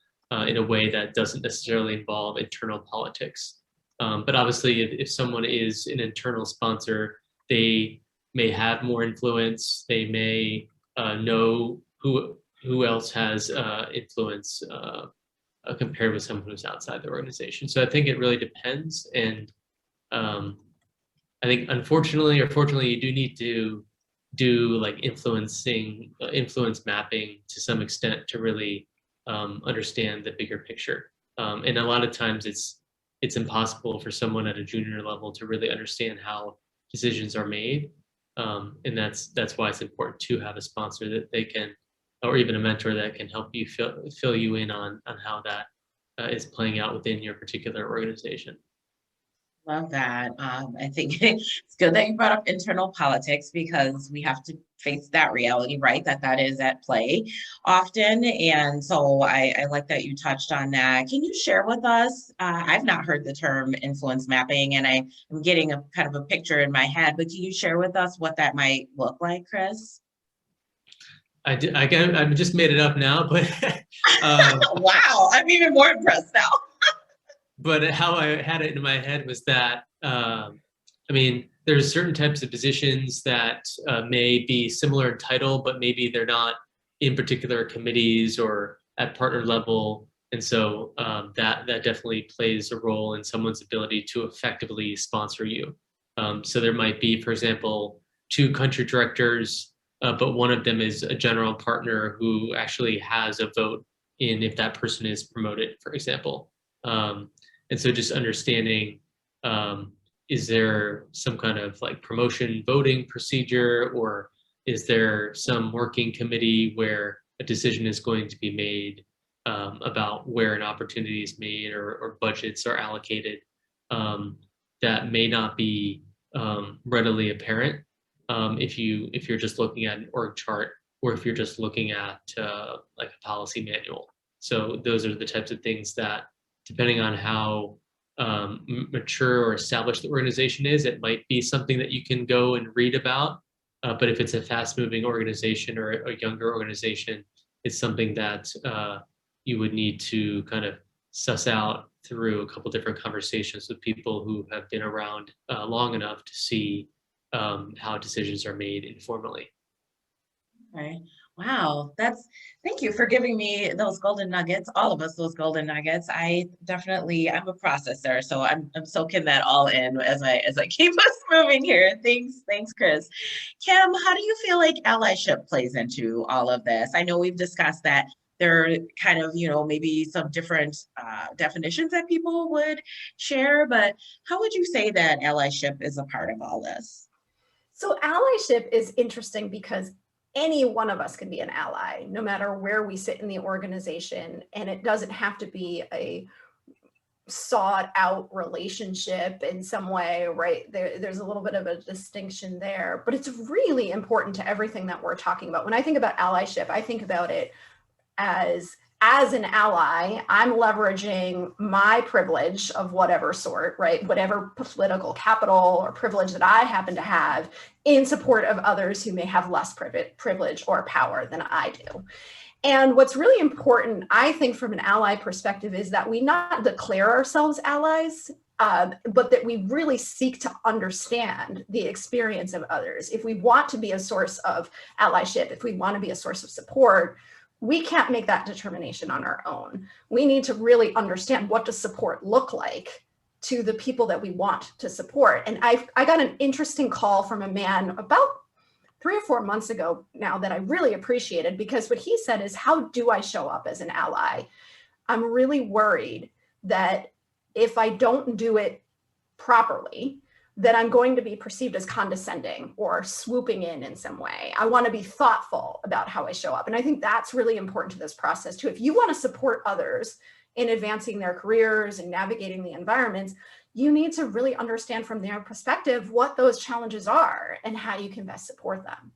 in a way that doesn't necessarily involve internal politics. But obviously, if someone is an internal sponsor, they may have more influence. They may know who else has influence compared with someone who's outside the organization. So I think it really depends. And I think unfortunately or fortunately, you do need to do like influence mapping to some extent to really understand the bigger picture. And a lot of times it's impossible for someone at a junior level to really understand how decisions are made. And that's why it's important to have a sponsor that they can, or even a mentor that can help you fill you in on how that is playing out within your particular organization. Love that. I think it's good that you brought up internal politics, because we have to face that reality, right? That is at play often. And so I like that you touched on that. Can you share with us, I've not heard the term influence mapping, and I'm getting a kind of a picture in my head, but can you share with us what that might look like, Chris? I just made it up now, but wow, I'm even more impressed now. But how I had it in my head was that, I mean, there's certain types of positions that may be similar in title, but maybe they're not in particular committees or at partner level. And so that definitely plays a role in someone's ability to effectively sponsor you. So there might be, for example, 2 country directors, but one of them is a general partner who actually has a vote in if that person is promoted, for example. And so just understanding, is there some kind of like promotion voting procedure, or is there some working committee where a decision is going to be made about where an opportunity is made or budgets are allocated that may not be readily apparent if you're just looking at an org chart, or if you're just looking at like a policy manual. So those are the types of things that, depending on how mature or established the organization is, it might be something that you can go and read about. But if it's a fast-moving organization or a younger organization, it's something that you would need to kind of suss out through a couple different conversations with people who have been around long enough to see how decisions are made informally. Okay. Wow, thank you for giving me those golden nuggets, all of us those golden nuggets. I'm a processor, so I'm soaking that all in as I keep us moving here. Thanks, Chris. Kim, how do you feel like allyship plays into all of this? I know we've discussed that there are kind of, maybe some different definitions that people would share, but how would you say that allyship is a part of all this? So allyship is interesting because any one of us can be an ally, no matter where we sit in the organization. And it doesn't have to be a sought out relationship in some way, right? There's a little bit of a distinction there, but it's really important to everything that we're talking about. When I think about allyship, I think about it as an ally, I'm leveraging my privilege of whatever sort, right? Whatever political capital or privilege that I happen to have in support of others who may have less privilege or power than I do. And what's really important, I think, from an ally perspective is that we not declare ourselves allies, but that we really seek to understand the experience of others. If we want to be a source of allyship, if we want to be a source of support, we can't make that determination on our own. We need to really understand, what does support look like to the people that we want to support. And I got an interesting call from a man about 3 or 4 months ago now that I really appreciated, because what he said is, how do I show up as an ally? I'm really worried that if I don't do it properly, that I'm going to be perceived as condescending or swooping in some way. I want to be thoughtful about how I show up. And I think that's really important to this process too. If you want to support others in advancing their careers and navigating the environments, you need to really understand from their perspective what those challenges are and how you can best support them.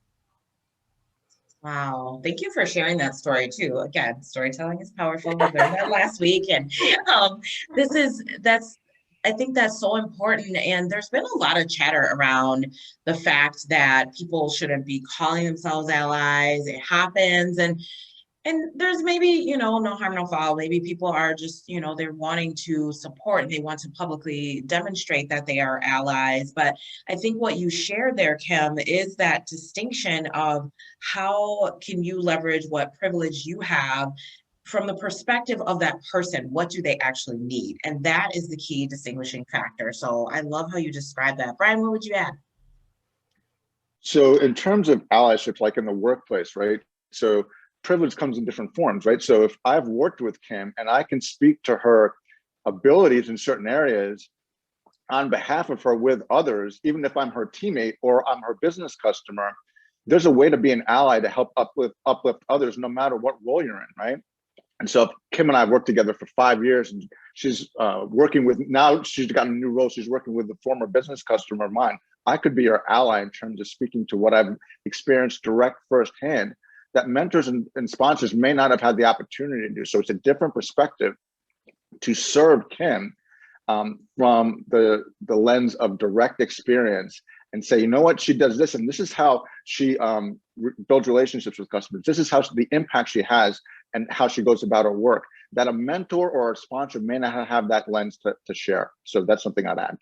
Wow, thank you for sharing that story too. Again, storytelling is powerful. We learned that last week, and I think that's so important. And there's been a lot of chatter around the fact that people shouldn't be calling themselves allies. It happens. And And there's maybe, you know, no harm, no foul. Maybe people are just, you know, they're wanting to support and they want to publicly demonstrate that they are allies. But I think what you shared there, Kim, is that distinction of how can you leverage what privilege you have from the perspective of that person. What do they actually need? And that is the key distinguishing factor. So I love how you described that. Brian, what would you add? So in terms of allyship, like in the workplace, right? So privilege comes in different forms, right? So if I've worked with Kim and I can speak to her abilities in certain areas on behalf of her with others, even if I'm her teammate or I'm her business customer, there's a way to be an ally to help uplift others, no matter what role you're in, right? And so Kim and I have worked together for 5 years, and she's working with, now she's gotten a new role. She's working with a former business customer of mine. I could be her ally in terms of speaking to what I've experienced direct firsthand that mentors and sponsors may not have had the opportunity to do. So it's a different perspective to serve Kim from the lens of direct experience and say, you know what, she does this, and this is how she builds relationships with customers. This is how the impact she has and how she goes about her work, that a mentor or a sponsor may not have that lens to share. So that's something I'd add.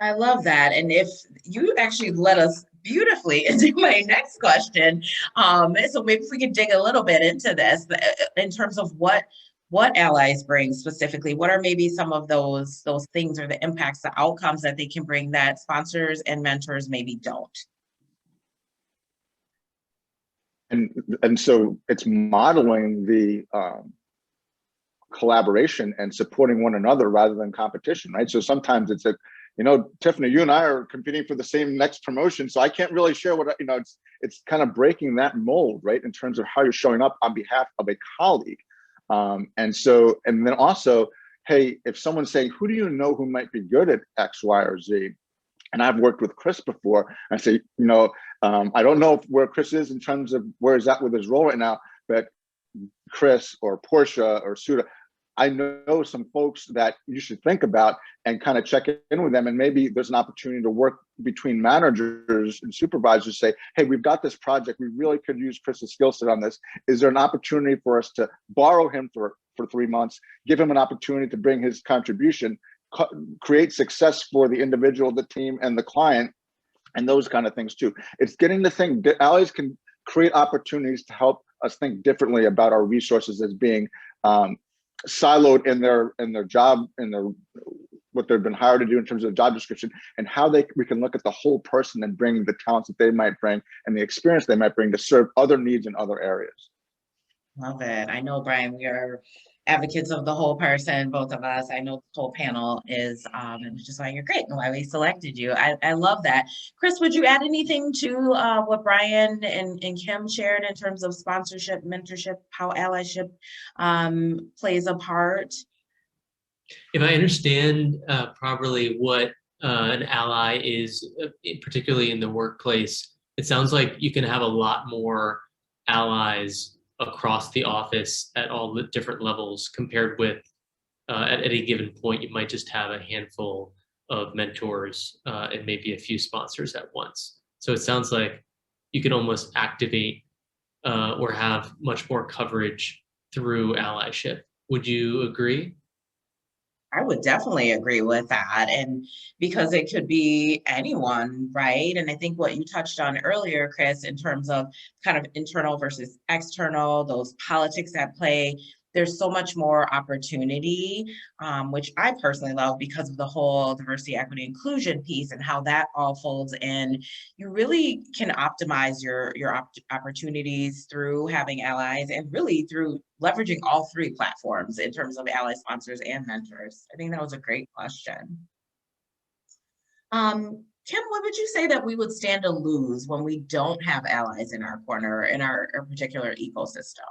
I love that. And if you actually led us beautifully into my next question, so maybe if we could dig a little bit into this in terms of what allies bring specifically. What are maybe some of those things or the impacts, the outcomes that they can bring that sponsors and mentors maybe don't? And so it's modeling the collaboration and supporting one another rather than competition, right? So sometimes it's a, you know, Tiffany, you and I are competing for the same next promotion, so I can't really share what, you know, it's kind of breaking that mold, right, in terms of how you're showing up on behalf of a colleague. And then also, hey, if someone's saying, who do you know who might be good at X, Y, or Z? And I've worked with Chris before. I say, you know, I don't know where Chris is in terms of where he's at with his role right now, but Chris or Portia or Suda, I know some folks that you should think about and kind of check in with them. And maybe there's an opportunity to work between managers and supervisors, say, hey, we've got this project. We really could use Chris's skill set on this. Is there an opportunity for us to borrow him for 3 months, give him an opportunity to bring his contribution, create success for the individual, the team, and the client, and those kind of things too. It's getting the thing, allies can create opportunities to help us think differently about our resources as being siloed in their job, in their what they've been hired to do in terms of job description, and how we can look at the whole person and bring the talents that they might bring and the experience they might bring to serve other needs in other areas. Love it. I know, Brian, we are advocates of the whole person, both of us. I know the whole panel is, and which is why you're great and why we selected you. I love that. Chris, would you add anything to what Brian and Kim shared in terms of sponsorship, mentorship, how allyship plays a part? If I understand properly what an ally is, particularly in the workplace, it sounds like you can have a lot more allies across the office at all the different levels compared with at any given point, you might just have a handful of mentors and maybe a few sponsors at once. So it sounds like you can almost activate or have much more coverage through allyship. Would you agree? I would definitely agree with that. And because it could be anyone, right? And I think what you touched on earlier, Chris, in terms of kind of internal versus external, those politics at play, there's so much more opportunity, which I personally love because of the whole diversity, equity, inclusion piece and how that all folds in. You really can optimize your opportunities through having allies and really through leveraging all three platforms in terms of ally sponsors and mentors. I think that was a great question. Kim, what would you say that we would stand to lose when we don't have allies in our corner, in our particular ecosystem?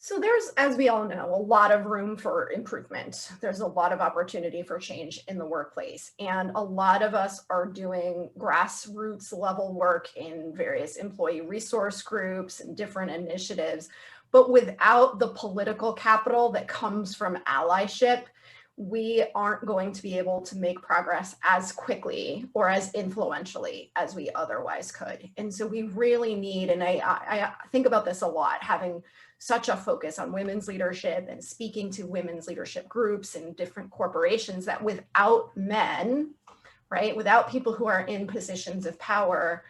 So there's, as we all know, a lot of room for improvement. There's a lot of opportunity for change in the workplace. And a lot of us are doing grassroots level work in various employee resource groups and different initiatives. But without the political capital that comes from allyship, we aren't going to be able to make progress as quickly or as influentially as we otherwise could. And so we really need, and I think about this a lot, having such a focus on women's leadership and speaking to women's leadership groups and different corporations, that without men, right, without people who are in positions of power,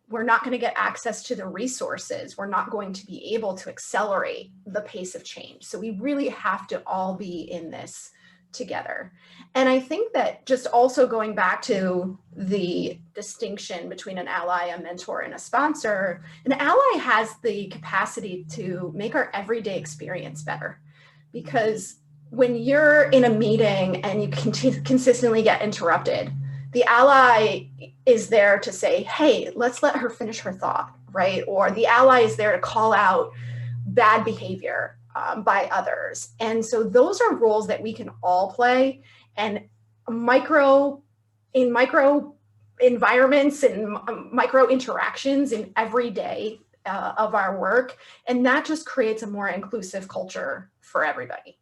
we're not going to get access to the resources. We're not going to be able to accelerate the pace of change. So we really have to all be in this together. And I think that, just also going back to the distinction between an ally, a mentor, and a sponsor, an ally has the capacity to make our everyday experience better. Because when you're in a meeting and you consistently get interrupted, the ally is there to say, hey, let's let her finish her thought, right? Or the ally is there to call out bad behavior by others. And so those are roles that we can all play, and micro environments and micro interactions in every day of our work. And that just creates a more inclusive culture for everybody.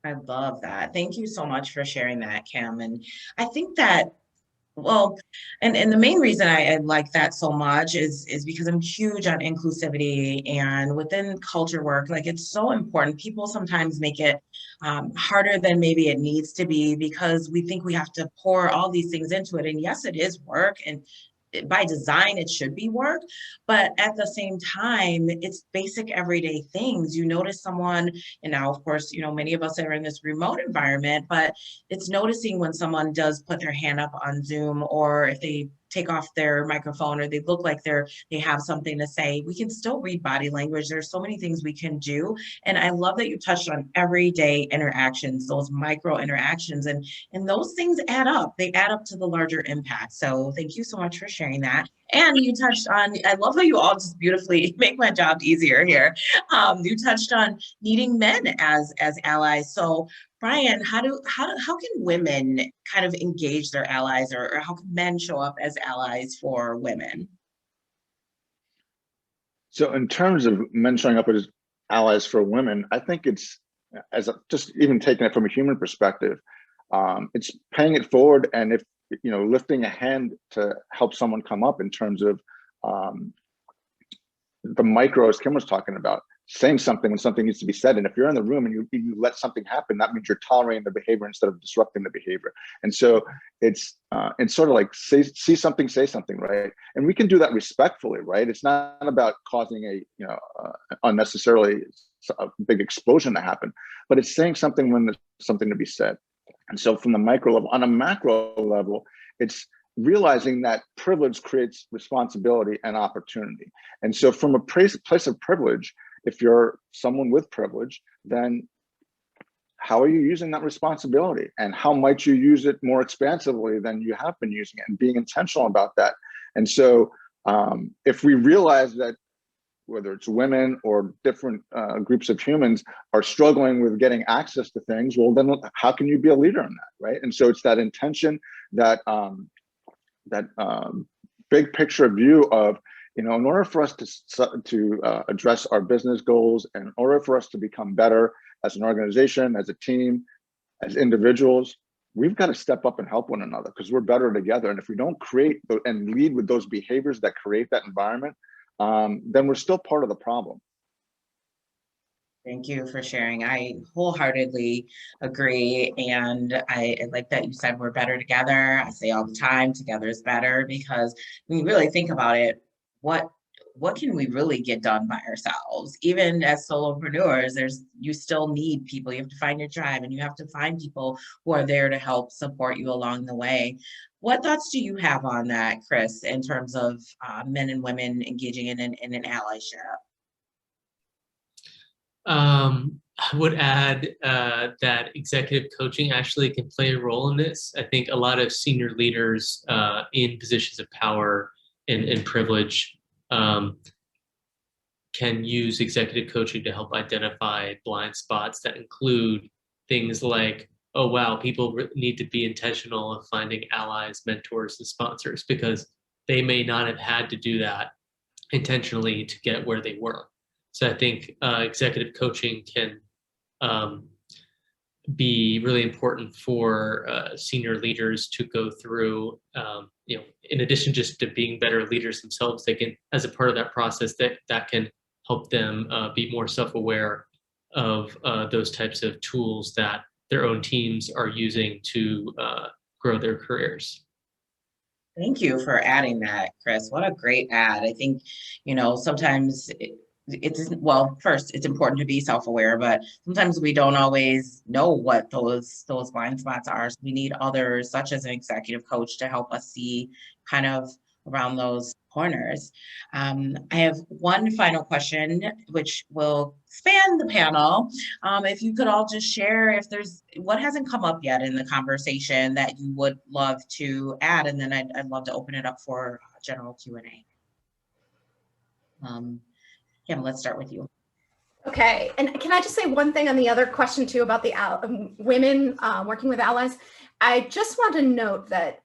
I love that. Thank you so much for sharing that, Cam. And I think that, well, and the main reason I like that so much is because I'm huge on inclusivity, and within culture work, like, it's so important. People sometimes make it harder than maybe it needs to be, because we think we have to pour all these things into it. And yes, it is work, and by design, it should be work, but at the same time, it's basic everyday things. You notice someone, and now, of course, you know, many of us are in this remote environment, but it's noticing when someone does put their hand up on Zoom, or if they take off their microphone, or they look like they have something to say. We can still read body language. There's so many things we can do. And I love that you touched on everyday interactions, those micro interactions, and those things add up. They add up to the larger impact. So thank you so much for sharing that. And you touched on, I love how you all just beautifully make my job easier here. You touched on needing men as allies. So Brian, how can women kind of engage their allies, or how can men show up as allies for women? So in terms of men showing up as allies for women, I think it's, just even taking it from a human perspective, it's paying it forward, and if, you know, lifting a hand to help someone come up in terms of the micros Kim was talking about, saying something when something needs to be said. And if you're in the room and you let something happen, that means you're tolerating the behavior instead of disrupting the behavior. And so it's sort of like see something, say something, right? And we can do that respectfully, right? It's not about causing unnecessarily a big explosion to happen, but it's saying something when there's something to be said. And so from the micro level, on a macro level, it's realizing that privilege creates responsibility and opportunity. And so from a place of privilege, if you're someone with privilege, then how are you using that responsibility? And how might you use it more expansively than you have been using it, and being intentional about that? And so if we realize that whether it's women or different groups of humans are struggling with getting access to things, well, then how can you be a leader in that, right? And so it's that intention, that big picture view of, you know, in order for us to address our business goals, and in order for us to become better as an organization, as a team, as individuals, we've got to step up and help one another, because we're better together. And if we don't create and lead with those behaviors that create that environment, then we're still part of the problem. Thank you for sharing. I wholeheartedly agree. And I like that you said we're better together. I say all the time, together is better, because when you really think about it, what can we really get done by ourselves? Even as solopreneurs, you still need people. You have to find your tribe, and you have to find people who are there to help support you along the way. What thoughts do you have on that, Chris, in terms of men and women engaging in an allyship? I would add that executive coaching actually can play a role in this. I think a lot of senior leaders in positions of power and privilege can use executive coaching to help identify blind spots that include things like, oh, wow, people need to be intentional of finding allies, mentors, and sponsors, because they may not have had to do that intentionally to get where they were. So I think executive coaching can be really important for senior leaders to go through. In addition just to being better leaders themselves, they can, as a part of that process, that can help them be more self-aware of those types of tools that their own teams are using to grow their careers. Thank you for adding that, Chris. What a great ad. I think, sometimes first, it's important to be self-aware, but sometimes we don't always know what those blind spots are. So we need others, such as an executive coach, to help us see kind of around those corners. I have one final question, which will span the panel. If you could all just share if there's what hasn't come up yet in the conversation that you would love to add, and then I'd love to open it up for general Q&A. Kim, let's start with you. Okay, and can I just say one thing on the other question too about the women working with allies? I just want to note that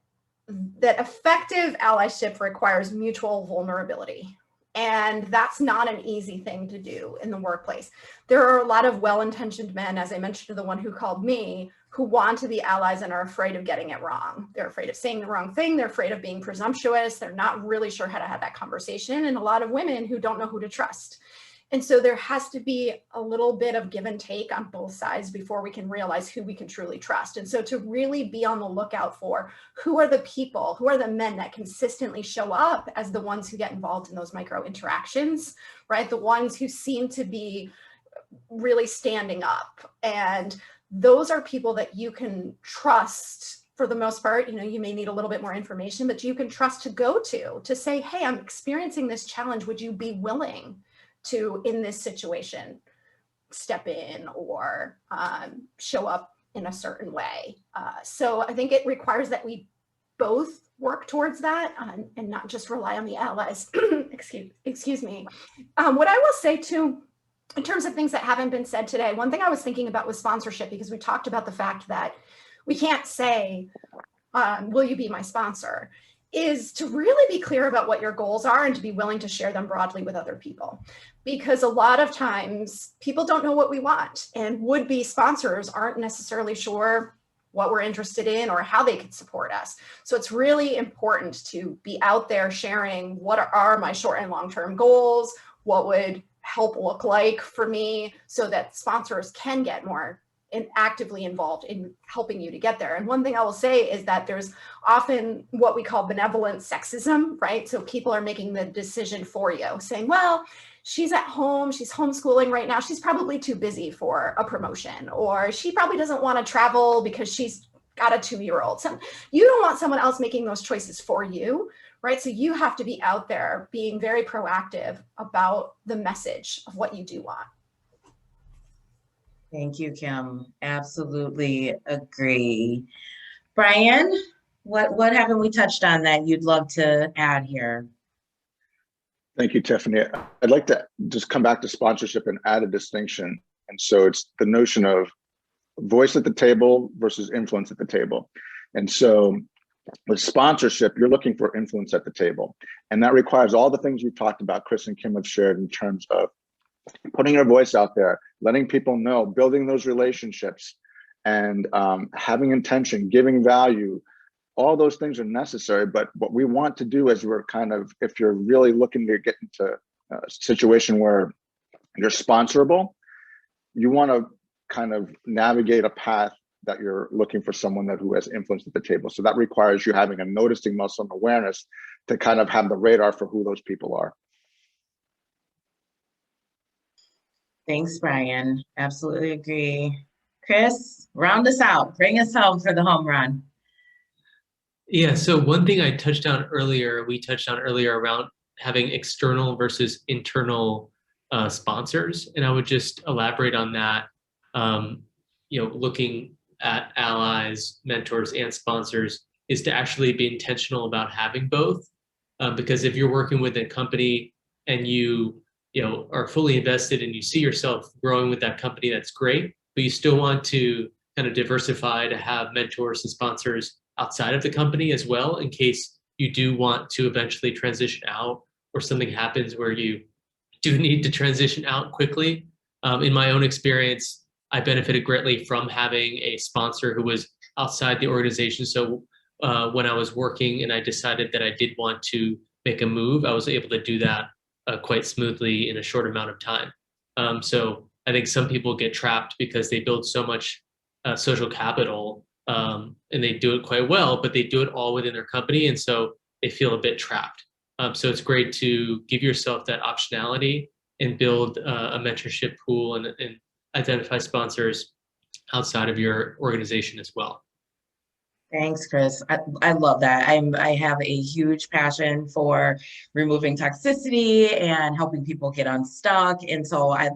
effective allyship requires mutual vulnerability. And that's not an easy thing to do in the workplace. There are a lot of well-intentioned men, as I mentioned to the one who called me, who want to be allies and are afraid of getting it wrong. They're afraid of saying the wrong thing. They're afraid of being presumptuous. They're not really sure how to have that conversation. And a lot of women who don't know who to trust. And so there has to be a little bit of give and take on both sides before we can realize who we can truly trust. And so to really be on the lookout for who are the people, who are the men that consistently show up as the ones who get involved in those micro interactions, right? The ones who seem to be really standing up. And those are people that you can trust for the most part. You may need a little bit more information, but you can trust to go to say, hey, I'm experiencing this challenge. Would you be willing to, in this situation, step in or show up in a certain way? So I think it requires that we both work towards that and not just rely on the allies. excuse me. What I will say too, in terms of things that haven't been said today, one thing I was thinking about was sponsorship, because we talked about the fact that we can't say, will you be my sponsor? Is to really be clear about what your goals are and to be willing to share them broadly with other people. Because a lot of times people don't know what we want, and would-be sponsors aren't necessarily sure what we're interested in or how they could support us. So it's really important to be out there sharing what are my short and long-term goals, what would help look like for me, so that sponsors can get more actively involved in helping you to get there. And one thing I will say is that there's often what we call benevolent sexism, right? So people are making the decision for you, saying, well, she's at home, she's homeschooling right now, she's probably too busy for a promotion, or she probably doesn't want to travel because she's got a 2-year-old. So you don't want someone else making those choices for you, right? So you have to be out there being very proactive about the message of what you do want. Thank you, Kim. Absolutely agree. Brian, what haven't we touched on that you'd love to add here? Thank you, Tiffany. I'd like to just come back to sponsorship and add a distinction. And so it's the notion of voice at the table versus influence at the table. And so with sponsorship, you're looking for influence at the table. And that requires all the things we've talked about, Chris and Kim have shared, in terms of putting your voice out there, letting people know, building those relationships, and having intention, giving value. All those things are necessary, but what we want to do is if you're really looking to get into a situation where you're sponsorable, you want to kind of navigate a path that you're looking for someone who has influence at the table. So that requires you having a noticing muscle and awareness to kind of have the radar for who those people are. Thanks, Brian. Absolutely agree. Chris, round us out. Bring us home for the home run. Yeah, so one thing we touched on earlier around having external versus internal sponsors. And I would just elaborate on that, looking at allies, mentors, and sponsors is to actually be intentional about having both. Because if you're working with a company and you are fully invested and you see yourself growing with that company, that's great, but you still want to kind of diversify to have mentors and sponsors outside of the company as well, in case you do want to eventually transition out or something happens where you do need to transition out quickly. In my own experience, I benefited greatly from having a sponsor who was outside the organization. So when I was working and I decided that I did want to make a move, I was able to do that quite smoothly in a short amount of time. So I think some people get trapped because they build so much social capital and they do it quite well, but they do it all within their company. And so they feel a bit trapped. So it's great to give yourself that optionality and build a mentorship pool and identify sponsors outside of your organization as well. Thanks, Chris. I love that. I have a huge passion for removing toxicity and helping people get unstuck. And so I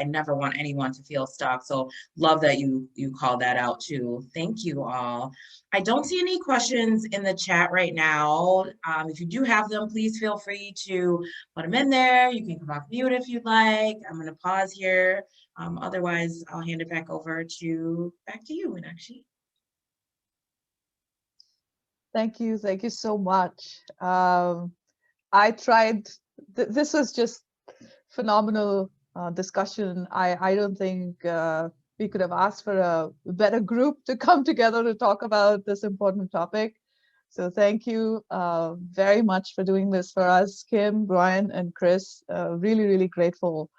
never want anyone to feel stuck. So love that you called that out too. Thank you all. I don't see any questions in the chat right now. If you do have them, please feel free to put them in there. You can come off mute if you'd like. I'm going to pause here. Otherwise, I'll hand it back to you, Meenakshi. Thank you so much. I tried, this was just phenomenal discussion. I don't think we could have asked for a better group to come together to talk about this important topic. So thank you very much for doing this for us, Kim, Brian, and Chris. Really, really grateful.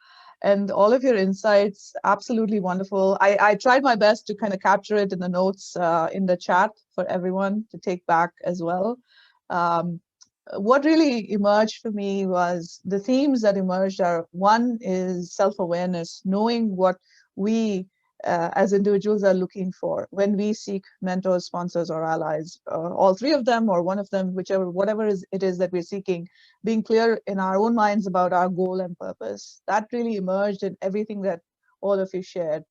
And all of your insights, absolutely wonderful. I tried my best to kind of capture it in the notes in the chat for everyone to take back as well. What really emerged for me was the themes that emerged are, one is self-awareness, knowing what we as individuals are looking for when we seek mentors, sponsors, or allies, all three of them or one of them, whatever it is that we're seeking, being clear in our own minds about our goal and purpose. That really emerged in everything that all of you shared.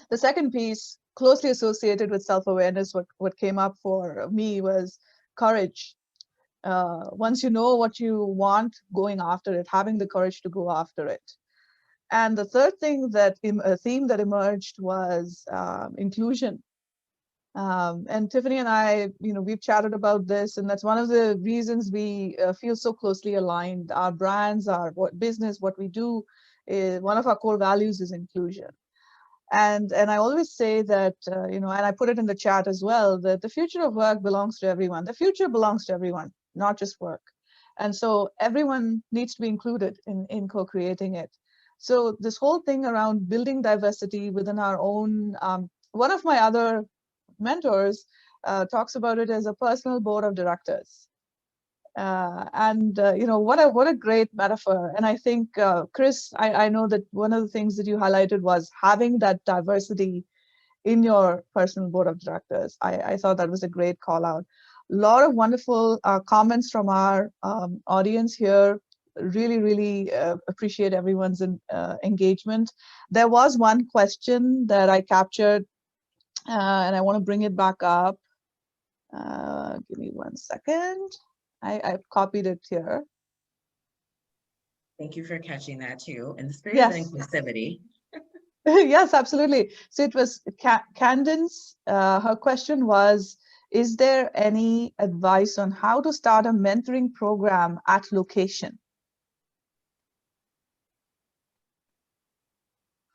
The second piece, closely associated with self-awareness, what came up for me was courage. Once you know what you want, going after it, having the courage to go after it. And the third thing a theme that emerged was inclusion. And Tiffany and I, we've chatted about this, and that's one of the reasons we feel so closely aligned. Our brands, what we do, one of our core values is inclusion. And I always say that, and I put it in the chat as well, that the future of work belongs to everyone. The future belongs to everyone, not just work. And so everyone needs to be included in co-creating it. So this whole thing around building diversity within our own, one of my other mentors talks about it as a personal board of directors. What a great metaphor. And I think, Chris, I know that one of the things that you highlighted was having that diversity in your personal board of directors. I thought that was a great call out. A lot of wonderful comments from our audience here. Really, really appreciate everyone's engagement. There was one question that I captured, and I want to bring it back up. Give me 1 second. I've copied it here. Thank you for catching that too. In the spirit of inclusivity. Yes, absolutely. So it was Candence. Her question was, is there any advice on how to start a mentoring program at location?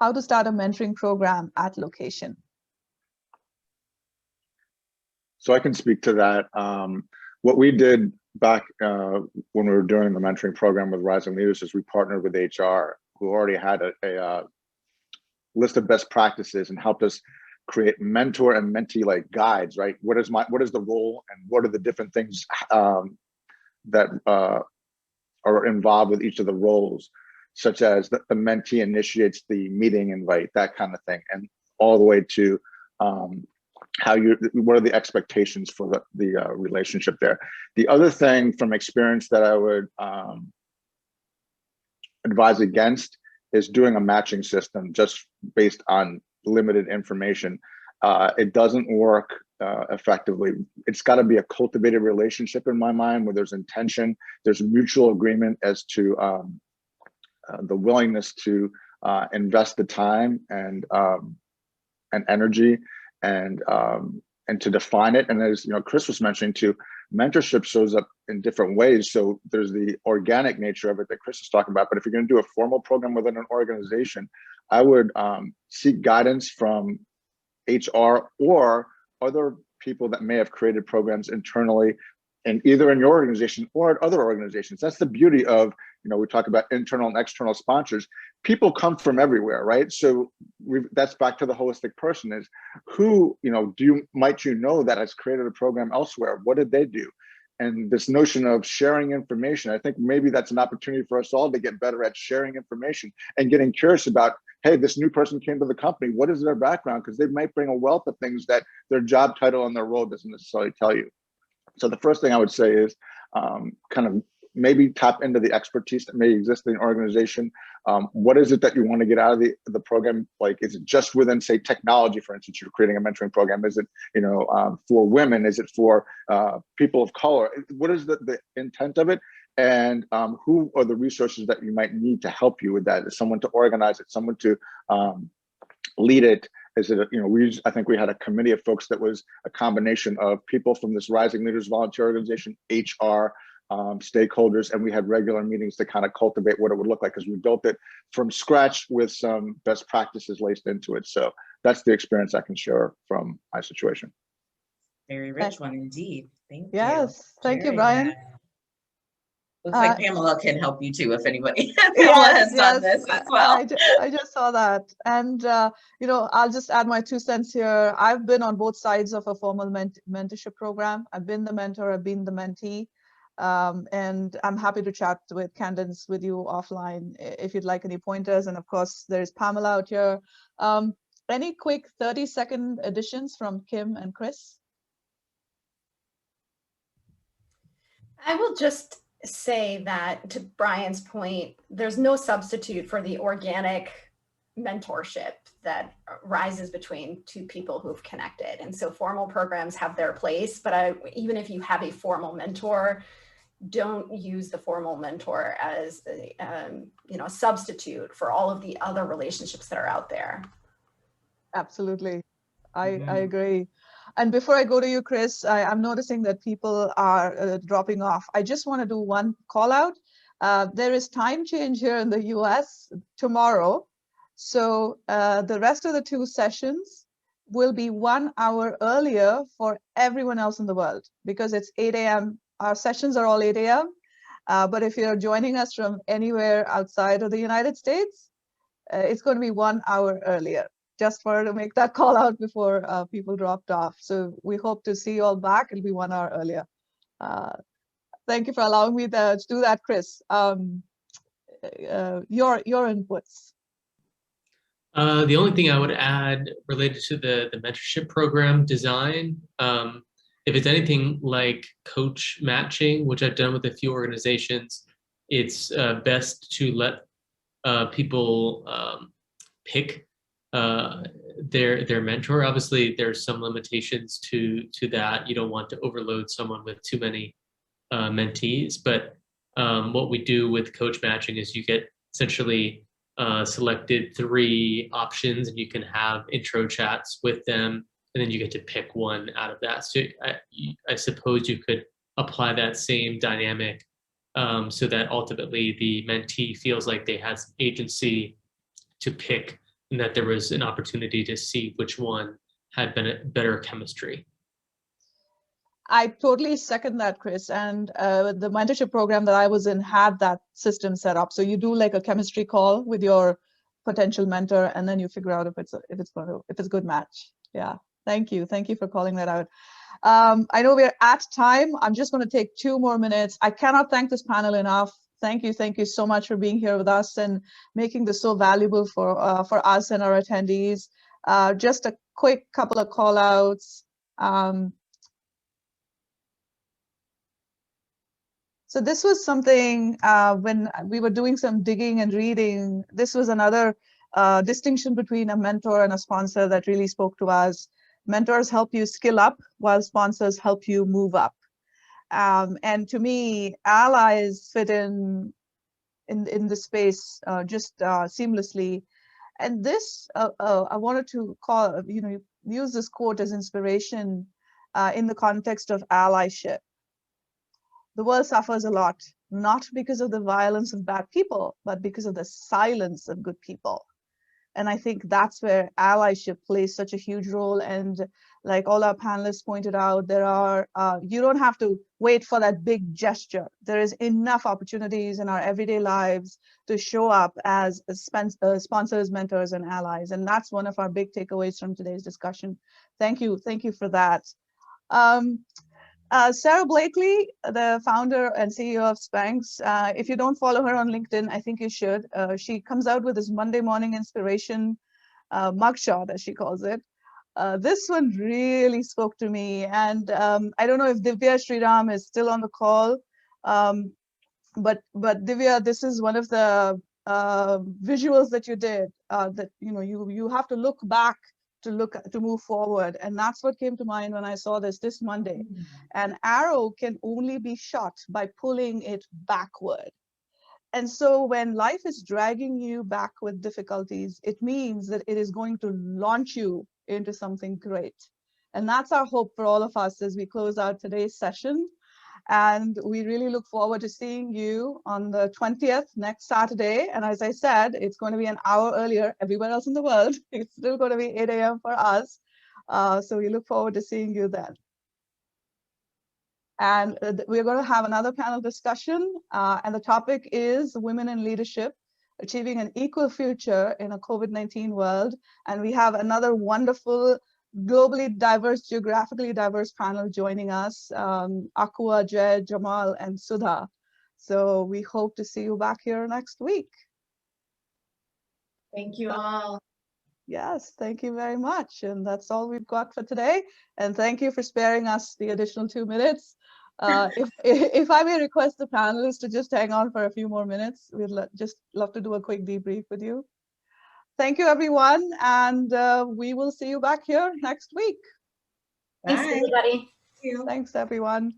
How to start a mentoring program at location? So I can speak to that. What we did back when we were doing the mentoring program with Rising Leaders is we partnered with HR, who already had a list of best practices and helped us create mentor and mentee like guides, right? What is the role and what are the different things that are involved with each of the roles, such as the mentee initiates the meeting invite, that kind of thing, and all the way to what are the expectations for the relationship there. The other thing from experience that I would advise against is doing a matching system just based on limited information. It doesn't work effectively. It's got to be a cultivated relationship in my mind, where there's intention, there's mutual agreement as to the willingness to invest the time and energy and to define it. And as Chris was mentioning too, mentorship shows up in different ways. So there's the organic nature of it that Chris is talking about. But if you're going to do a formal program within an organization, I would seek guidance from HR or other people that may have created programs internally, and either in your organization or at other organizations. That's the beauty of, we talk about internal and external sponsors. People come from everywhere, right? So that's back to the holistic person, is who, might you know that has created a program elsewhere? What did they do? And this notion of sharing information, I think maybe that's an opportunity for us all to get better at sharing information and getting curious about, hey, this new person came to the company, what is their background? Because they might bring a wealth of things that their job title and their role doesn't necessarily tell you. So the first thing I would say is kind of maybe tap into the expertise that may exist in the organization. What is it that you want to get out of the program? Like, is it just within, say, technology, for instance, you're creating a mentoring program? Is it, for women? Is it for people of color? What is the intent of it? And who are the resources that you might need to help you with that? Is someone to organize it, someone to lead it? Is it, I think we had a committee of folks that was a combination of people from this Rising Leaders Volunteer Organization, HR, stakeholders, and we had regular meetings to kind of cultivate what it would look like, because we built it from scratch with some best practices laced into it. So that's the experience I can share from my situation. Very rich one indeed. Thank you. Yes, thank you, Brian. That. Looks like Pamela can help you too, if anybody has done this as well. I just saw that. And, I'll just add my 2 cents here. I've been on both sides of a formal mentorship program. I've been the mentor, I've been the mentee. And I'm happy to chat with candidates with you offline if you'd like any pointers. And of course, there's Pamela out here. Any quick 30-second additions from Kim and Chris? I will just say that, to Brian's point, there's no substitute for the organic mentorship that rises between two people who've connected. And so formal programs have their place, but even if you have a formal mentor, don't use the formal mentor as a substitute for all of the other relationships that are out there. Absolutely. I agree. And before I go to you, Chris, I'm noticing that people are dropping off. I just want to do one call out. There is time change here in the US tomorrow. So the rest of the 2 sessions will be 1 hour earlier for everyone else in the world, because it's 8 a.m. Our sessions are all 8 a.m. But if you're joining us from anywhere outside of the United States, it's going to be 1 hour earlier. Just wanted to make that call out before people dropped off. So we hope to see you all back. It'll be 1 hour earlier. Thank you for allowing me to do that, Chris. Your inputs. The only thing I would add related to the mentorship program design, if it's anything like coach matching, which I've done with a few organizations, it's best to let people pick their mentor. Obviously, there's some limitations to that. You don't want to overload someone with too many mentees, but what we do with coach matching is you get essentially selected 3 options, and you can have intro chats with them, and then you get to pick one out of that. So I suppose you could apply that same dynamic so that ultimately the mentee feels like they had some agency to pick, and that there was an opportunity to see which one had better chemistry. I totally second that, Chris. And the mentorship program that I was in had that system set up. So you do like a chemistry call with your potential mentor, and then you figure out if it's a good match. Yeah, thank you for calling that out. I know we're at time. I'm just going to take 2 more minutes. I cannot thank this panel enough. Thank you so much for being here with us and making this so valuable for us and our attendees. Just a quick couple of call outs. So this was something when we were doing some digging and reading, this was another distinction between a mentor and a sponsor that really spoke to us. Mentors help you skill up while sponsors help you move up. And to me, allies fit in the space just seamlessly. And this, I wanted to use this quote as inspiration in the context of allyship. The world suffers a lot, not because of the violence of bad people, but because of the silence of good people. And I think that's where allyship plays such a huge role. And like all our panelists pointed out, there are, you don't have to wait for that big gesture. There is enough opportunities in our everyday lives to show up as sponsors, mentors, and allies. And that's one of our big takeaways from today's discussion. Thank you for that. Sarah Blakely, the founder and CEO of Spanx. If you don't follow her on LinkedIn, I think you should. She comes out with this Monday morning inspiration mugshot, as she calls it. This one really spoke to me. And I don't know if Divya Sriram is still on the call, but Divya, this is one of the visuals that you did that, you know, you have to look back to move forward. And that's what came to mind when I saw this Monday. An arrow can only be shot by pulling it backward. And so when life is dragging you back with difficulties, it means that it is going to launch you into something great. And that's our hope for all of us as we close out today's session. And we really look forward to seeing you on the 20th, next Saturday. And as I said, it's going to be an hour earlier everywhere else in the world. It's still going to be 8 a.m. for us. So we look forward to seeing you then. And we're going to have another panel discussion. And the topic is Women in Leadership, Achieving an Equal Future in a COVID-19 World. And we have another wonderful, globally diverse, geographically diverse panel joining us, Aqua, Jed, Jamal, and Sudha. So we hope to see you back here next week. Thank you all. Yes, thank you very much. And that's all we've got for today. And thank you for sparing us the additional 2 minutes. If I may request the panelists to just hang on for a few more minutes, we'd just love to do a quick debrief with you. Thank you, everyone, and we will see you back here next week. Thanks, everybody. Thank you. Thanks, everyone.